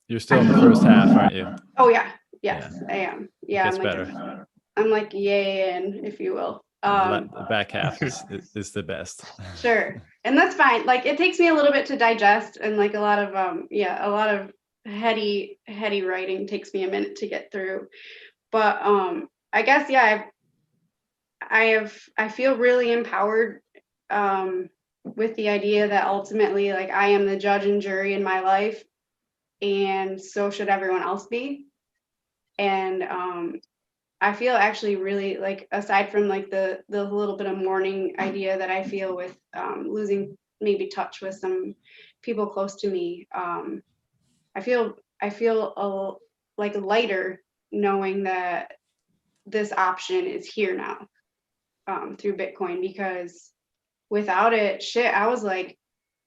you're still in the first half, aren't you? Oh yeah, yes, yeah. I am. Yeah, it gets better. I'm like yay in, if you will. The back half is the best. Sure, and that's fine. Like it takes me a little bit to digest, and like a lot of heady writing takes me a minute to get through. But I guess I feel really empowered with the idea that ultimately like I am the judge and jury in my life, and so should everyone else be. And I feel actually really like, aside from like the little bit of mourning idea that I feel with losing maybe touch with some people close to me, I feel like lighter knowing that this option is here now through Bitcoin, because without it, shit, I was like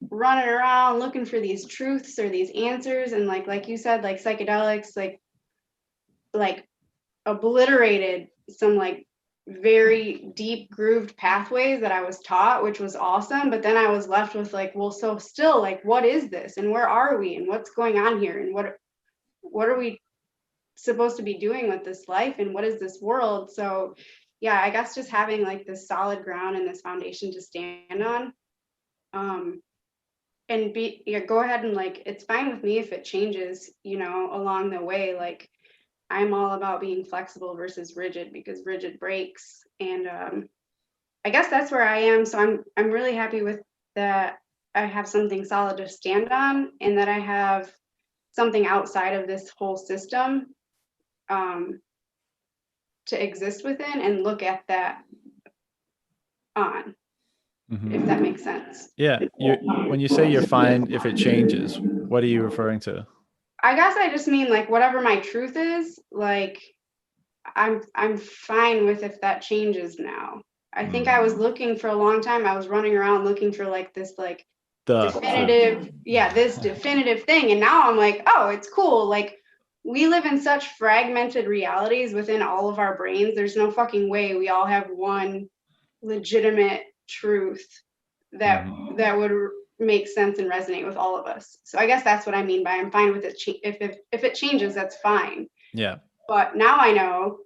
running around looking for these truths or these answers, and like you said, like psychedelics like obliterated some like very deep grooved pathways that I was taught, which was awesome. But then I was left with like, well, so still like, what is this, and where are we, and what's going on here, and what are we supposed to be doing with this life, and what is this world? So yeah, I guess just having like this solid ground and this foundation to stand on, and go ahead and like, it's fine with me if it changes, along the way. Like I'm all about being flexible versus rigid, because rigid breaks. And I guess that's where I am. So I'm really happy with that. I have something solid to stand on, and that I have something outside of this whole system to exist within and look at that on. Mm-hmm. If that makes sense. Yeah. When you say you're fine if it changes, what are you referring to? I guess I just mean like whatever my truth is, like I'm fine with if that changes now. I think I was looking for a long time. I was running around looking for like this like definitive thing. And now I'm like, oh, it's cool. Like we live in such fragmented realities within all of our brains. There's no fucking way we all have one legitimate truth that would make sense and resonate with all of us. So I guess that's what I mean by I'm fine with it. If it changes, that's fine. Yeah. But now I know,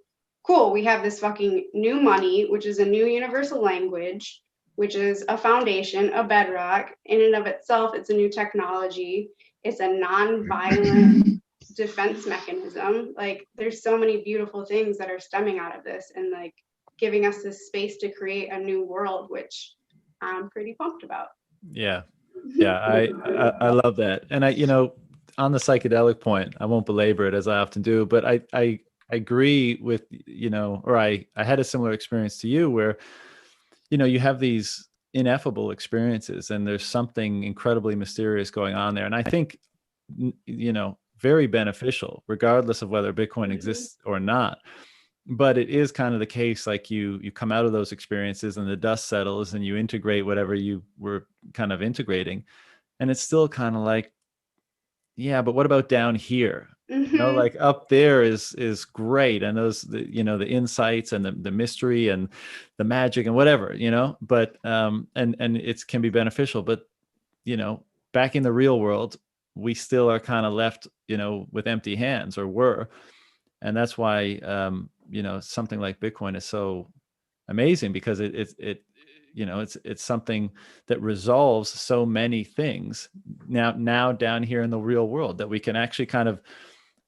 cool, we have this fucking new money, which is a new universal language, which is a foundation, a bedrock. In and of itself, it's a new technology. It's a non-violent defense mechanism. Like there's so many beautiful things that are stemming out of this and like giving us this space to create a new world, which I'm pretty pumped about. Yeah. Yeah. I love that. And on the psychedelic point, I won't belabor it as I often do, but I agree with, or I had a similar experience to you where, you have these ineffable experiences and there's something incredibly mysterious going on there. And I think, very beneficial, regardless of whether Bitcoin exists or not. But it is kind of the case, like you come out of those experiences and the dust settles and you integrate whatever you were kind of integrating. And it's still kind of like, yeah, but what about down here? Like up there is great. And those, the insights and the mystery and the magic and whatever, but, and it can be beneficial, but, back in the real world, we still are kind of left, with empty hands or were. And that's why, something like Bitcoin is so amazing, because it's something that resolves so many things now down here in the real world, that we can actually kind of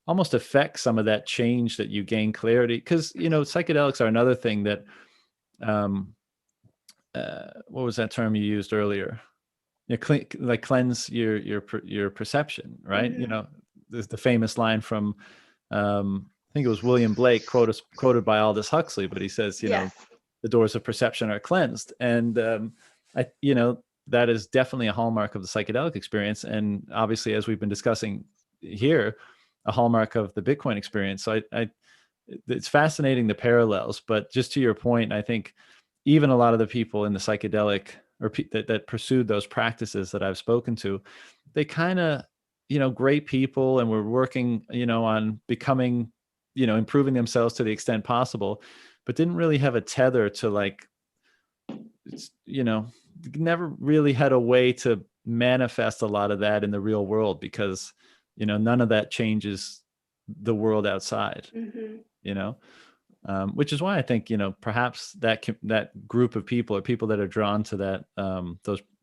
almost affect some of that change that you gain clarity. Because, psychedelics are another thing that, what was that term you used earlier? Like cleanse your perception, right? There's the famous line from, I think it was William Blake, quoted by Aldous Huxley, but he says, Yes. the doors of perception are cleansed. And that is definitely a hallmark of the psychedelic experience. And obviously, as we've been discussing here, a hallmark of the Bitcoin experience. So it's fascinating, the parallels. But just to your point, I think even a lot of the people in the psychedelic or that pursued those practices that I've spoken to, they kind of, great people, and we're working, on becoming, improving themselves to the extent possible, but didn't really have a tether to, like, never really had a way to manifest a lot of that in the real world, because, none of that changes the world outside, which is why I think, perhaps that group of people, or people that are drawn to that,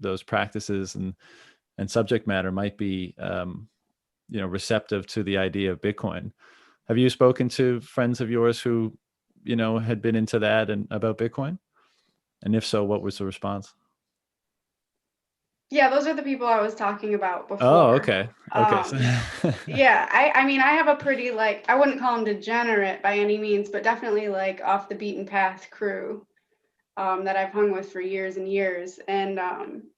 those practices and subject matter, might be, receptive to the idea of Bitcoin. Have you spoken to friends of yours who, had been into that and about Bitcoin? And if so, what was the response? Yeah, those are the people I was talking about before. Oh, okay. Yeah, I mean, I have a pretty, like, I wouldn't call them degenerate by any means, but definitely like off the beaten path crew that I've hung with for years and years. And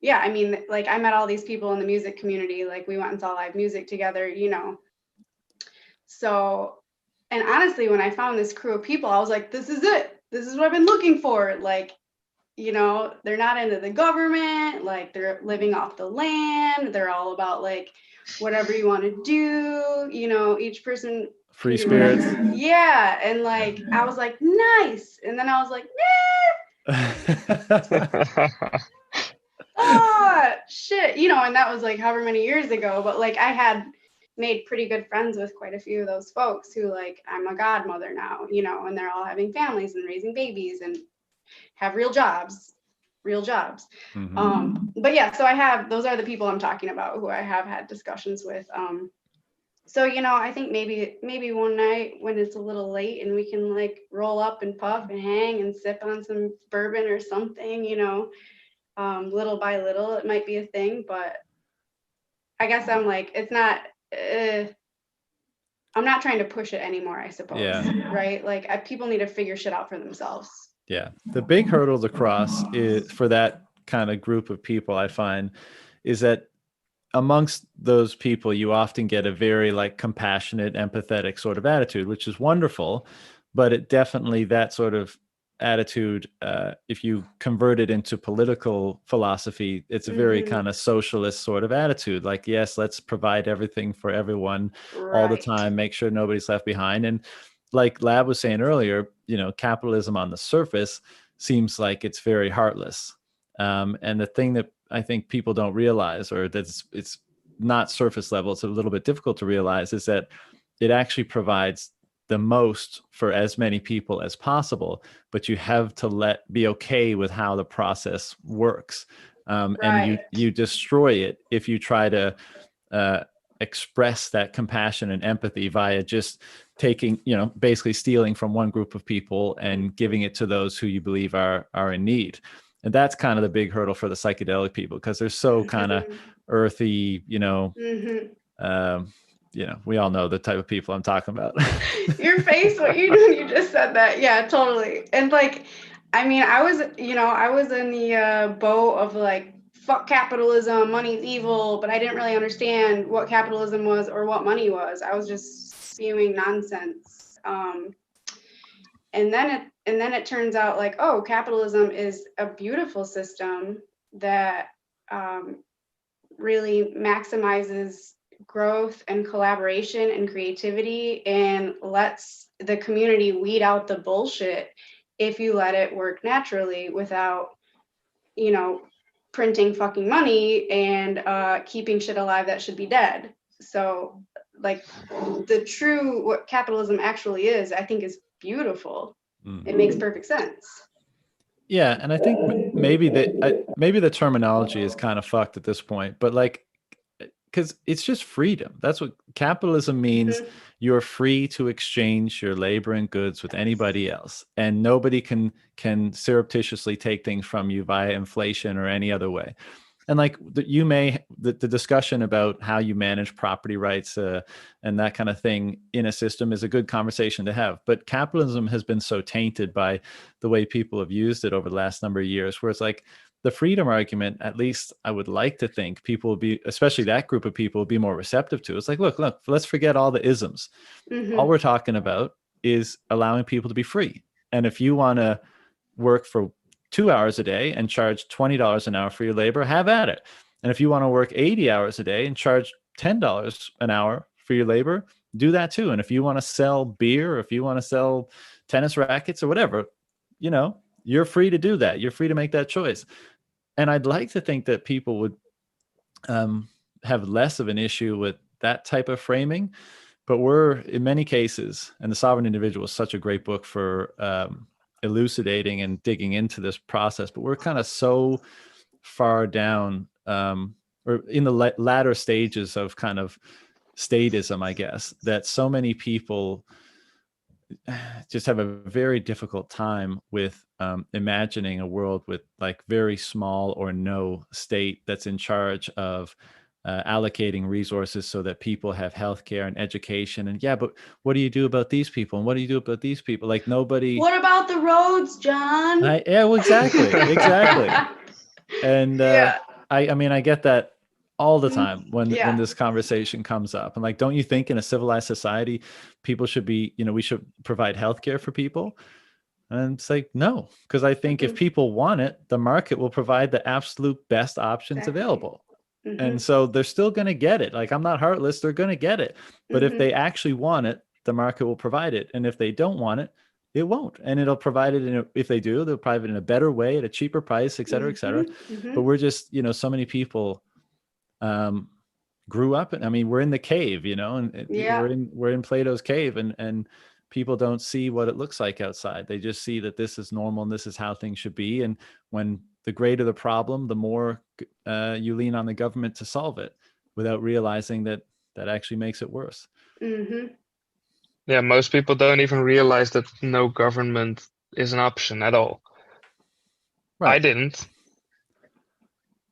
yeah, I mean, like, I met all these people in the music community. Like, we went and saw live music together, So, and honestly, when I found this crew of people, I was like, this is it. This is what I've been looking for. Like, they're not into the government, like they're living off the land. They're all about like whatever you want to do, each person. Free spirits. Yeah. And like, I was like, nice. And then I was like, oh, shit. And that was like however many years ago. But like, I had made pretty good friends with quite a few of those folks who, like, I'm a godmother now, and they're all having families and raising babies and have real jobs. But yeah, so those are the people I'm talking about who I have had discussions with. So, I think maybe one night when it's a little late and we can like roll up and puff and hang and sip on some bourbon or something, little by little, it might be a thing. But I guess I'm like, it's not, I'm not trying to push it anymore, I suppose. Yeah. Right? Like, people need to figure shit out for themselves. Yeah. The big hurdle to cross is, for that kind of group of people, I find, is that amongst those people, you often get a very like compassionate, empathetic sort of attitude, which is wonderful. But it definitely, that sort of attitude, if you convert it into political philosophy, it's a very kind of socialist sort of attitude. Like, yes, let's provide everything for everyone all the time, make sure nobody's left behind. And like Lab was saying earlier, capitalism on the surface seems like it's very heartless. And the thing that I think people don't realize, or that it's not surface level, it's a little bit difficult to realize, is that it actually provides the most for as many people as possible, but you have to be okay with how the process works. And you destroy it if you try to express that compassion and empathy via just taking, basically stealing from one group of people and giving it to those who you believe are in need. And that's kind of the big hurdle for the psychedelic people, because they're so kind of earthy, we all know the type of people I'm talking about. Your face, what you just said that. Yeah, totally. And like, I mean, I was in the boat of like, fuck capitalism, money's evil, but I didn't really understand what capitalism was or what money was. I was just spewing nonsense. And then it turns out like, oh, capitalism is a beautiful system that really maximizes growth and collaboration and creativity and lets the community weed out the bullshit if you let it work naturally without, printing fucking money and keeping shit alive that should be dead. So like what capitalism actually is, I think is beautiful. It makes perfect sense. Yeah, and I think maybe the terminology is kind of fucked at this point, but like, because it's just freedom. That's what capitalism means. You're free to exchange your labor and goods with anybody else, and nobody can surreptitiously take things from you via inflation or any other way. And like the discussion about how you manage property rights and that kind of thing in a system is a good conversation to have. But capitalism has been so tainted by the way people have used it over the last number of years, where it's like the freedom argument, at least I would like to think people will be, especially that group of people, will be more receptive to. It's like, look, let's forget all the isms. All we're talking about is allowing people to be free. And if you want to work for 2 hours a day and charge $20 an hour for your labor, have at it. And if you want to work 80 hours a day and charge $10 an hour for your labor, do that too. And if you want to sell beer, or if you want to sell tennis rackets or whatever, you're free to do that. You're free to make that choice. And I'd like to think that people would have less of an issue with that type of framing. But we're, in many cases, and The Sovereign Individual is such a great book for elucidating and digging into this process, but we're kind of so far down or in the latter stages of kind of statism, I guess, that so many people just have a very difficult time with imagining a world with like very small or no state that's in charge of allocating resources so that people have healthcare and education. And yeah, but what do you do about these people? And what do you do about these people? Like nobody. What about the roads, John? Yeah, well, exactly. And I mean, I get that all the time when this conversation comes up. And like, don't you think in a civilized society, people should be, we should provide healthcare for people? And it's like, no, because I think if people want it, the market will provide the absolute best options available. And so they're still going to get it. Like, I'm not heartless. They're going to get it. But if they actually want it, the market will provide it. And if they don't want it, it won't. And it'll provide it if they do, they'll provide it in a better way at a cheaper price, et cetera, et cetera. But we're just, so many people grew up. I mean, we're in the cave, and we're in Plato's cave, and people don't see what it looks like outside. They just see that this is normal and this is how things should be. And when the greater the problem, the more you lean on the government to solve it, without realizing that actually makes it worse. Yeah, most people don't even realize that no government is an option at all. Right. I didn't.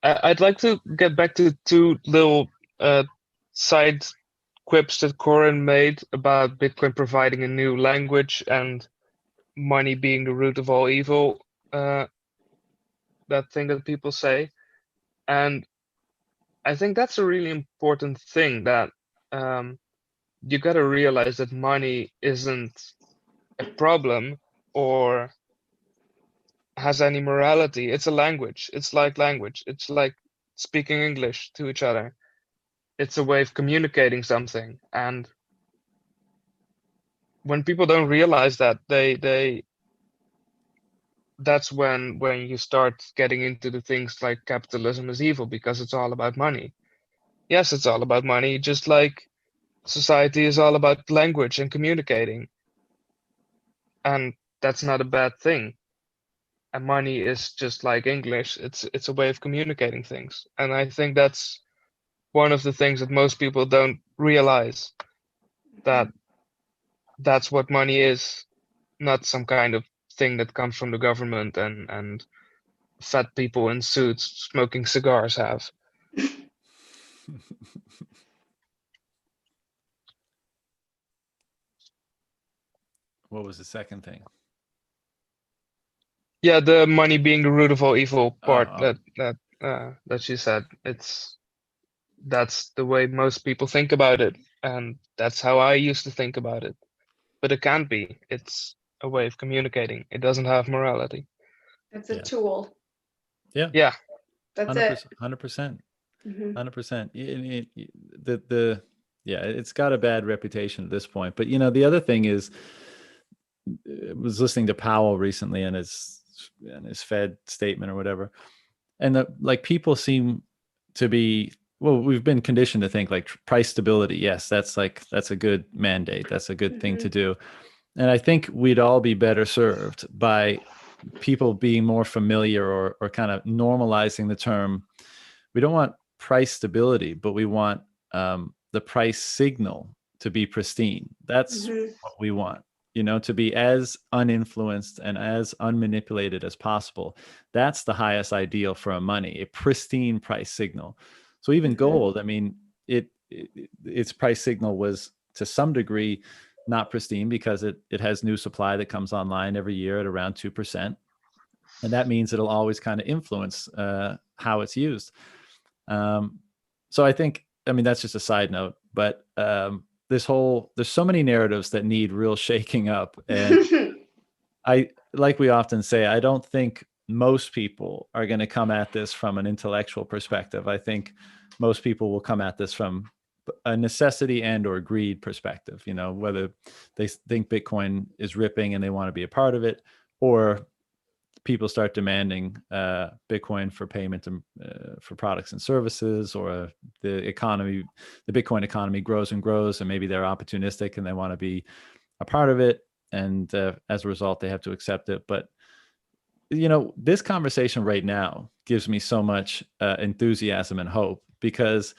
I'd like to get back to two little side quips that Corin made about Bitcoin providing a new language and money being the root of all evil. That thing that people say. And I think that's a really important thing, that you got to realize that money isn't a problem or has any morality. It's a language. It's like language. It's like speaking English to each other. It's a way of communicating something. And when people don't realize that, that's when you start getting into the things like capitalism is evil because it's all about money. Yes, it's all about money, just like society is all about language and communicating. And that's not a bad thing. And money is just like English. It's a way of communicating things. And I think that's one of the things that most people don't realize, that that's what money is, not some kind of thing that comes from the government and fat people in suits smoking cigars have. What was the second thing? Yeah, the money being the root of all evil part Oh. that she said. That's the way most people think about it, and that's how I used to think about it. But it can't be. It's a way of communicating. It doesn't have morality. It's a Yeah. tool. Yeah. Yeah. That's it. 100%. Mhm. 100%. It's got a bad reputation at this point. But the other thing is, I was listening to Powell recently and his Fed statement or whatever, and people seem to be, well, we've been conditioned to think like price stability. Yes, that's a good mandate. That's a good thing to do. And I think we'd all be better served by people being more familiar or kind of normalizing the term. We don't want price stability, but we want the price signal to be pristine. That's what we want, to be as uninfluenced and as unmanipulated as possible. That's the highest ideal for a money, a pristine price signal. So even gold, I mean, its price signal was to some degree not pristine because it has new supply that comes online every year at around 2%. And that means it'll always kind of influence how it's used. So I think, that's just a side note, but there's so many narratives that need real shaking up. And like we often say, I don't think most people are going to come at this from an intellectual perspective. I think most people will come at this from a necessity and or greed perspective, whether they think Bitcoin is ripping and they want to be a part of it, or people start demanding Bitcoin for payment for products and services, or the Bitcoin economy grows and grows, and maybe they're opportunistic and they want to be a part of it. And as a result, they have to accept it. But, this conversation right now gives me so much enthusiasm and hope, because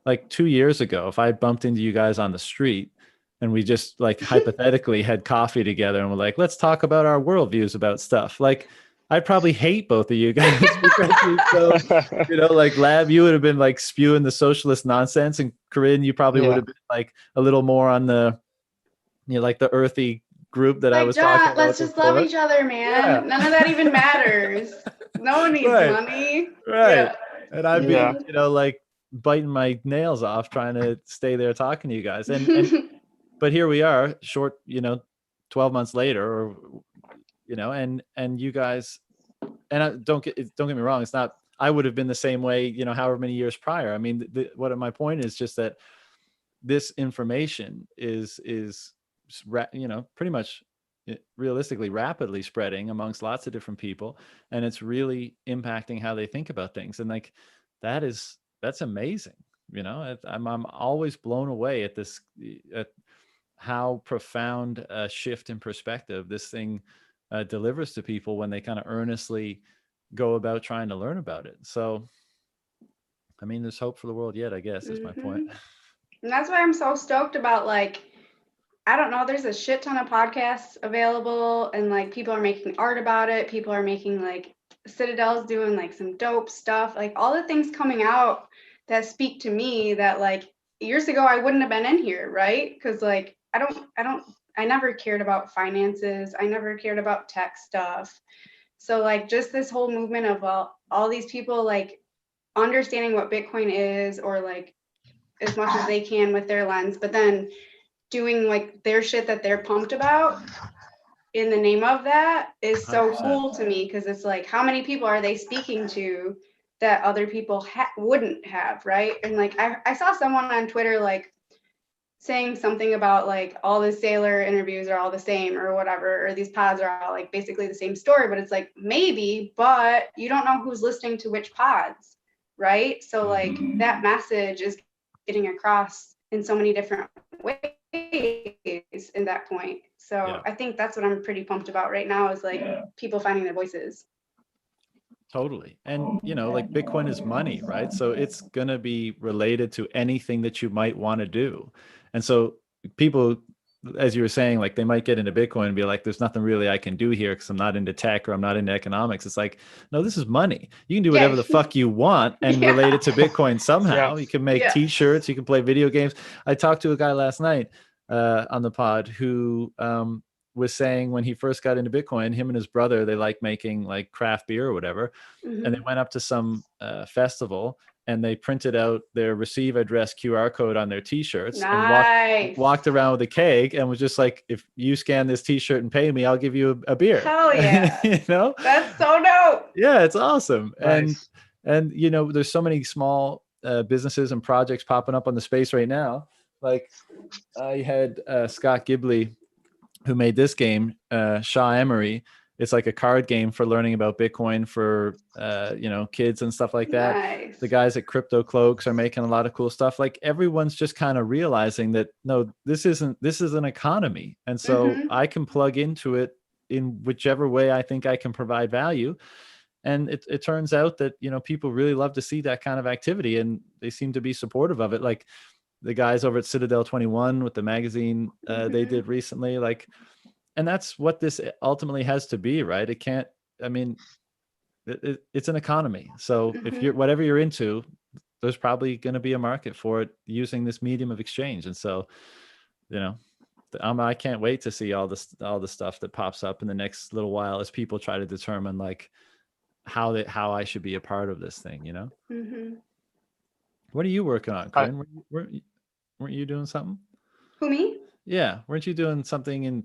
like 2 years ago, if I bumped into you guys on the street and we just like hypothetically had coffee together and we're like, let's talk about our worldviews about stuff, like I'd probably hate both of you guys because like Lab, you would have been like spewing the socialist nonsense, and Corinne, you probably would have been like a little more on the, like the earthy group that I was talking about. Let's just love each other, man. Yeah. None of that even matters. No one needs money. Right. Yeah. And I'd be, like biting my nails off trying to stay there talking to you guys. And but here we are, short, 12 months later, or, and you guys, and don't get me wrong, it's not, I would have been the same way, however many years prior. I mean, my point is just that this information is pretty much realistically rapidly spreading amongst lots of different people, and it's really impacting how they think about things. And like that's amazing. I'm always blown away at how profound a shift in perspective this thing delivers to people when they kind of earnestly go about trying to learn about it. So there's hope for the world yet, I guess, is my point. And that's why I'm so stoked about, like, I don't know, there's a shit ton of podcasts available, and like people are making art about it. People are making, like, Citadel's doing like some dope stuff, like all the things coming out that speak to me that like years ago I wouldn't have been in here, right? Because like I never cared about finances. I never cared about tech stuff. So like just this whole movement of all these people like understanding what Bitcoin is, or like as much as they can with their lens, but then doing like their shit that they're pumped about in the name of that is so 100%. cool to me, because it's like, how many people are they speaking to that other people wouldn't have, right? And like I saw someone on Twitter like saying something about like all the Sailor interviews are all the same or whatever, or these pods are all like basically the same story, but it's like maybe, but you don't know who's listening to which pods, right? So like that message is getting across in so many different ways in that point. So I think that's what I'm pretty pumped about right now, is like people finding their voices. Totally. And, like Bitcoin is money, right? So it's going to be related to anything that you might want to do. And so people, as you were saying, like they might get into Bitcoin and be like, there's nothing really I can do here because I'm not into tech or I'm not into economics. It's like, no, this is money. You can do whatever the fuck you want and relate it to Bitcoin somehow. Yeah. You can make t-shirts, you can play video games. I talked to a guy last night on the pod who was saying when he first got into Bitcoin, him and his brother, they like making like craft beer or whatever. And they went up to some festival and they printed out their receive address QR code on their t-shirts and walked around with a keg and was just like, if you scan this t-shirt and pay me, I'll give you a beer. Hell yeah. That's so dope. Yeah, it's awesome. Nice. And there's so many small businesses and projects popping up on the space right now. Like I had Scott Gibley, who made this game, Shaw Emery. It's like a card game for learning about Bitcoin for, kids and stuff like that. Nice. The guys at Crypto Cloaks are making a lot of cool stuff. Like everyone's just kind of realizing that, no, this is an economy. And so I can plug into it in whichever way I think I can provide value. And it turns out that, people really love to see that kind of activity and they seem to be supportive of it. Like the guys over at Citadel 21 with the magazine they did recently, like, and that's what this ultimately has to be, right? It can't, it's an economy. So if you're, whatever you're into, there's probably going to be a market for it using this medium of exchange. And so, I can't wait to see all the stuff that pops up in the next little while as people try to determine like how I should be a part of this thing, What are you working on, Corinne? Weren't you doing something? Who, me? Yeah. Weren't you doing something in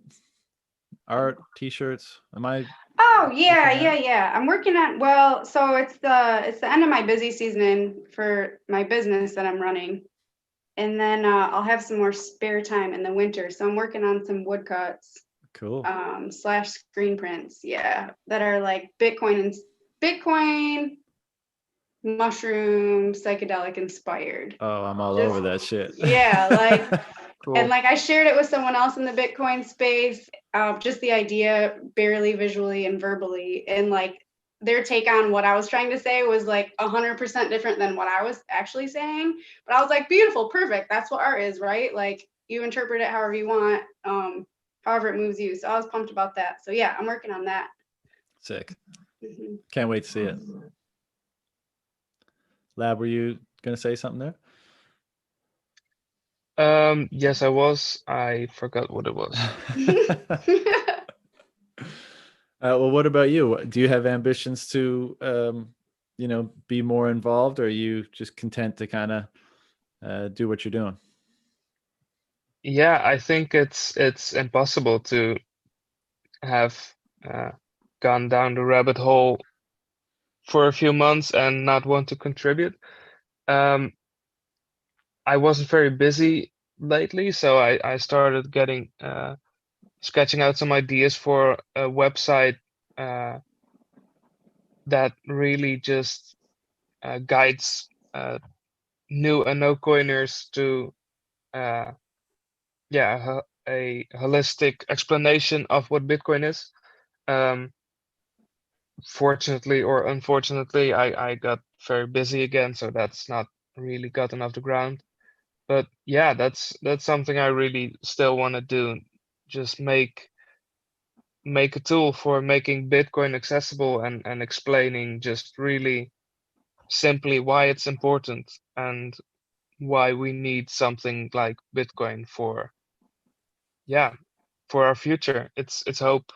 art, t-shirts? Am I? Oh yeah. I'm working on, so it's the end of my busy season for my business that I'm running. And then I'll have some more spare time in the winter. So I'm working on some woodcuts. Cool. / screen prints, that are like Bitcoin mushroom psychedelic inspired. Oh, I'm all over that shit. Yeah, like cool. And like I shared it with someone else in the Bitcoin space, just the idea barely visually and verbally, and like their take on what I was trying to say was like 100% different than what I was actually saying. But I was like, beautiful, perfect. That's what art is, right? Like you interpret it however you want, however it moves you. So I was pumped about that. So yeah, I'm working on that. Sick. Can't wait to see it. Lab, were you going to say something there? Yes, I was. I forgot what it was. Well, what about you? Do you have ambitions to, be more involved, or are you just content to kind of do what you're doing? Yeah, I think it's impossible to have gone down the rabbit hole for a few months and not want to contribute. I wasn't very busy lately, so I started getting sketching out some ideas for a website that really just guides new and no coiners to a holistic explanation of what Bitcoin is. Fortunately or unfortunately, I got very busy again, so that's not really gotten off the ground. But yeah, that's something I really still want to do. Just make a tool for making Bitcoin accessible and explaining just really simply why it's important and why we need something like Bitcoin for our future. It's hope.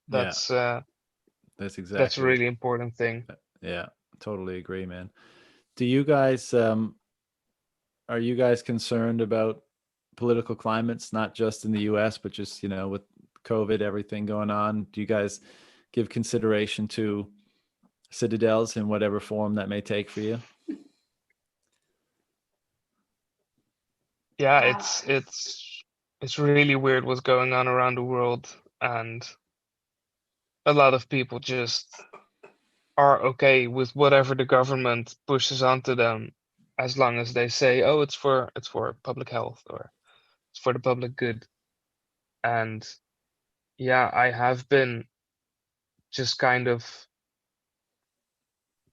That's exactly, that's a really important thing. Yeah, totally agree, man. Do you guys are you guys concerned about political climates, not just in the US, but just, with COVID, everything going on? Do you guys give consideration to citadels in whatever form that may take for you? Yeah, it's really weird what's going on around the world, and a lot of people just are okay with whatever the government pushes onto them, as long as they say, oh, it's for public health or it's for the public good. And yeah, I have been just kind of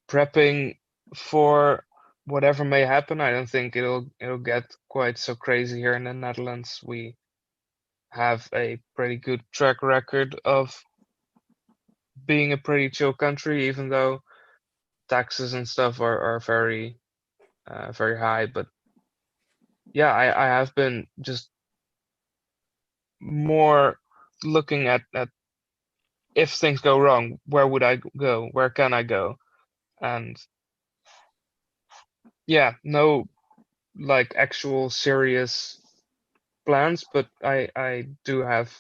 prepping for whatever may happen. I don't think it'll get quite so crazy here in the Netherlands. We have a pretty good track record of being a pretty chill country, even though taxes and stuff are very very high. But yeah, I have been just more looking at if things go wrong, where would I go? Where can I go? And yeah, no like actual serious plans, but I do have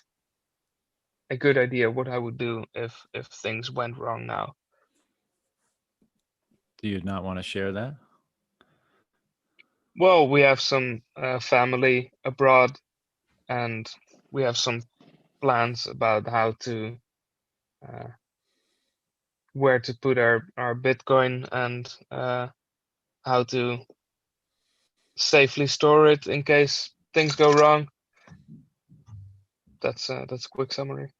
a good idea what I would do if things went wrong now. Do you not want to share that? Well, we have some family abroad, and we have some plans about how to where to put our Bitcoin and how to safely store it in case things go wrong. That's a quick summary.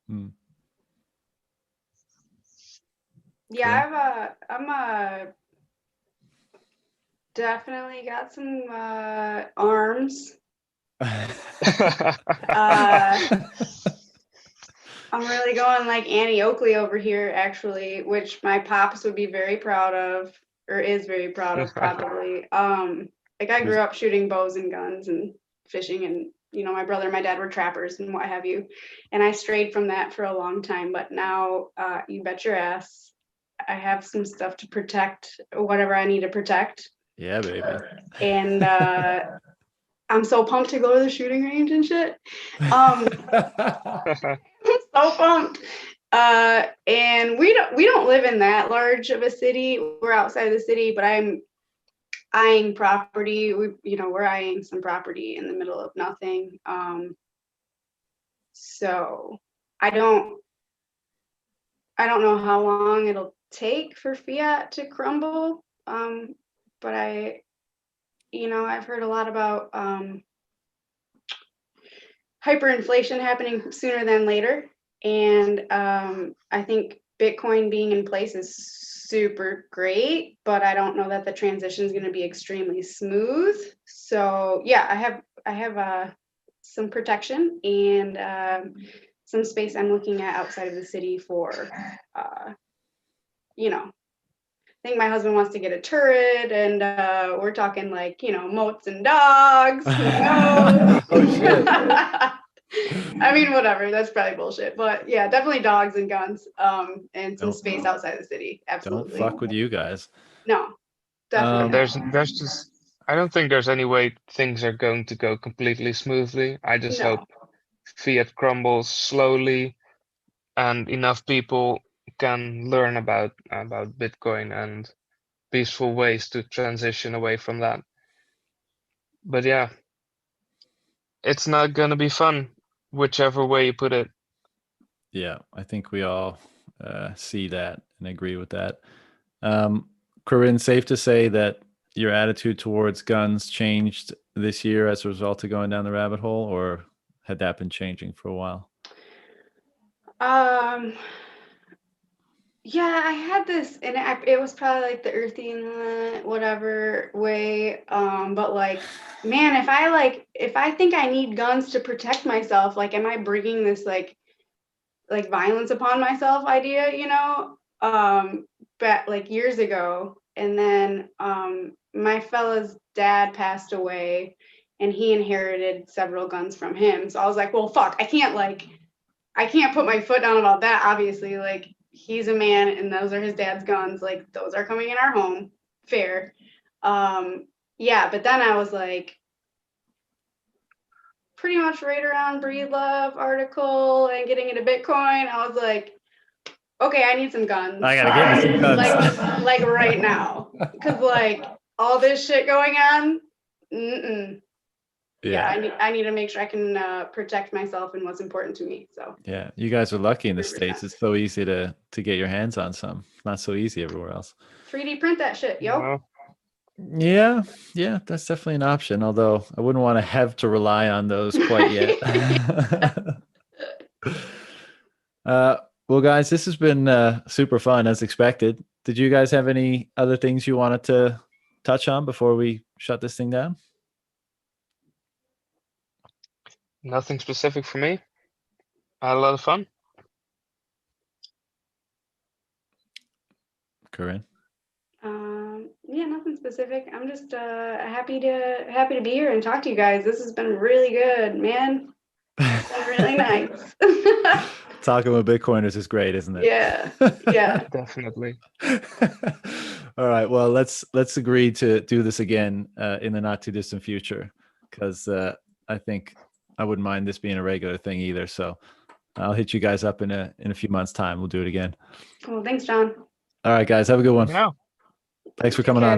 Hmm. Yeah, I'm definitely got some arms. I'm really going like Annie Oakley over here, actually, which my pops would be very proud of, or is very proud of, probably. Like I grew up shooting bows and guns and fishing, and my brother and my dad were trappers and what have you, and I strayed from that for a long time. But now, you bet your ass, I have some stuff to protect whatever I need to protect. Yeah, baby. And I'm so pumped to go to the shooting range and shit. So pumped. And we don't live in that large of a city. We're outside of the city, but I'm eyeing property. We're eyeing some property in the middle of nothing. So I don't know how long it'll take for fiat to crumble. But I've heard a lot about hyperinflation happening sooner than later. And I think Bitcoin being in place is super great, but I don't know that the transition is going to be extremely smooth. So yeah, I have some protection and some space I'm looking at outside of the city for, I think my husband wants to get a turret, and we're talking like, moats and dogs. Oh, shit. I mean, whatever. That's probably bullshit. But yeah, definitely dogs and guns, and some space outside the city. Absolutely. Don't fuck with you guys. No, definitely. There's just, I don't think there's any way things are going to go completely smoothly. I just hope fiat crumbles slowly and enough people can learn about Bitcoin and peaceful ways to transition away from that. But yeah, it's not gonna be fun, whichever way you put it. Yeah, I think we all see that and agree with that. Corinne, safe to say that your attitude towards guns changed this year as a result of going down the rabbit hole, or had that been changing for a while? Yeah, I had this, and it was probably like the earthy and whatever way. But like, man, if I think I need guns to protect myself, like, am I bringing this like violence upon myself idea, but like years ago, and then my fella's dad passed away, and he inherited several guns from him. So I was like, well, fuck, I can't put my foot down about that. Obviously, like, he's a man and those are his dad's guns. Like, those are coming in our home. Fair. Yeah, but then I was like, pretty much right around Breedlove article and getting into Bitcoin, I was like, okay, I need some guns. I gotta get me some guns. like right now. Because like all this shit going on, yeah, I need to make sure I can protect myself and what's important to me. So yeah, you guys are lucky in the States. It's so easy to get your hands on some. Not so easy everywhere else. 3D print that shit, yo. Yeah, that's definitely an option. Although I wouldn't want to have to rely on those quite yet. Well, guys, this has been super fun as expected. Did you guys have any other things you wanted to touch on before we shut this thing down? Nothing specific for me. I had a lot of fun. Corinne? Yeah, nothing specific. I'm just happy to be here and talk to you guys. This has been really good, man. It's been really nice. Talking with Bitcoiners is great, isn't it? Yeah, yeah. Definitely. All right. Well, let's agree to do this again in the not too distant future, because I think I wouldn't mind this being a regular thing either. So I'll hit you guys up in a few months' time. We'll do it again. Well, thanks, John. All right, guys. Have a good one. Yeah. Thanks for Take coming care. on.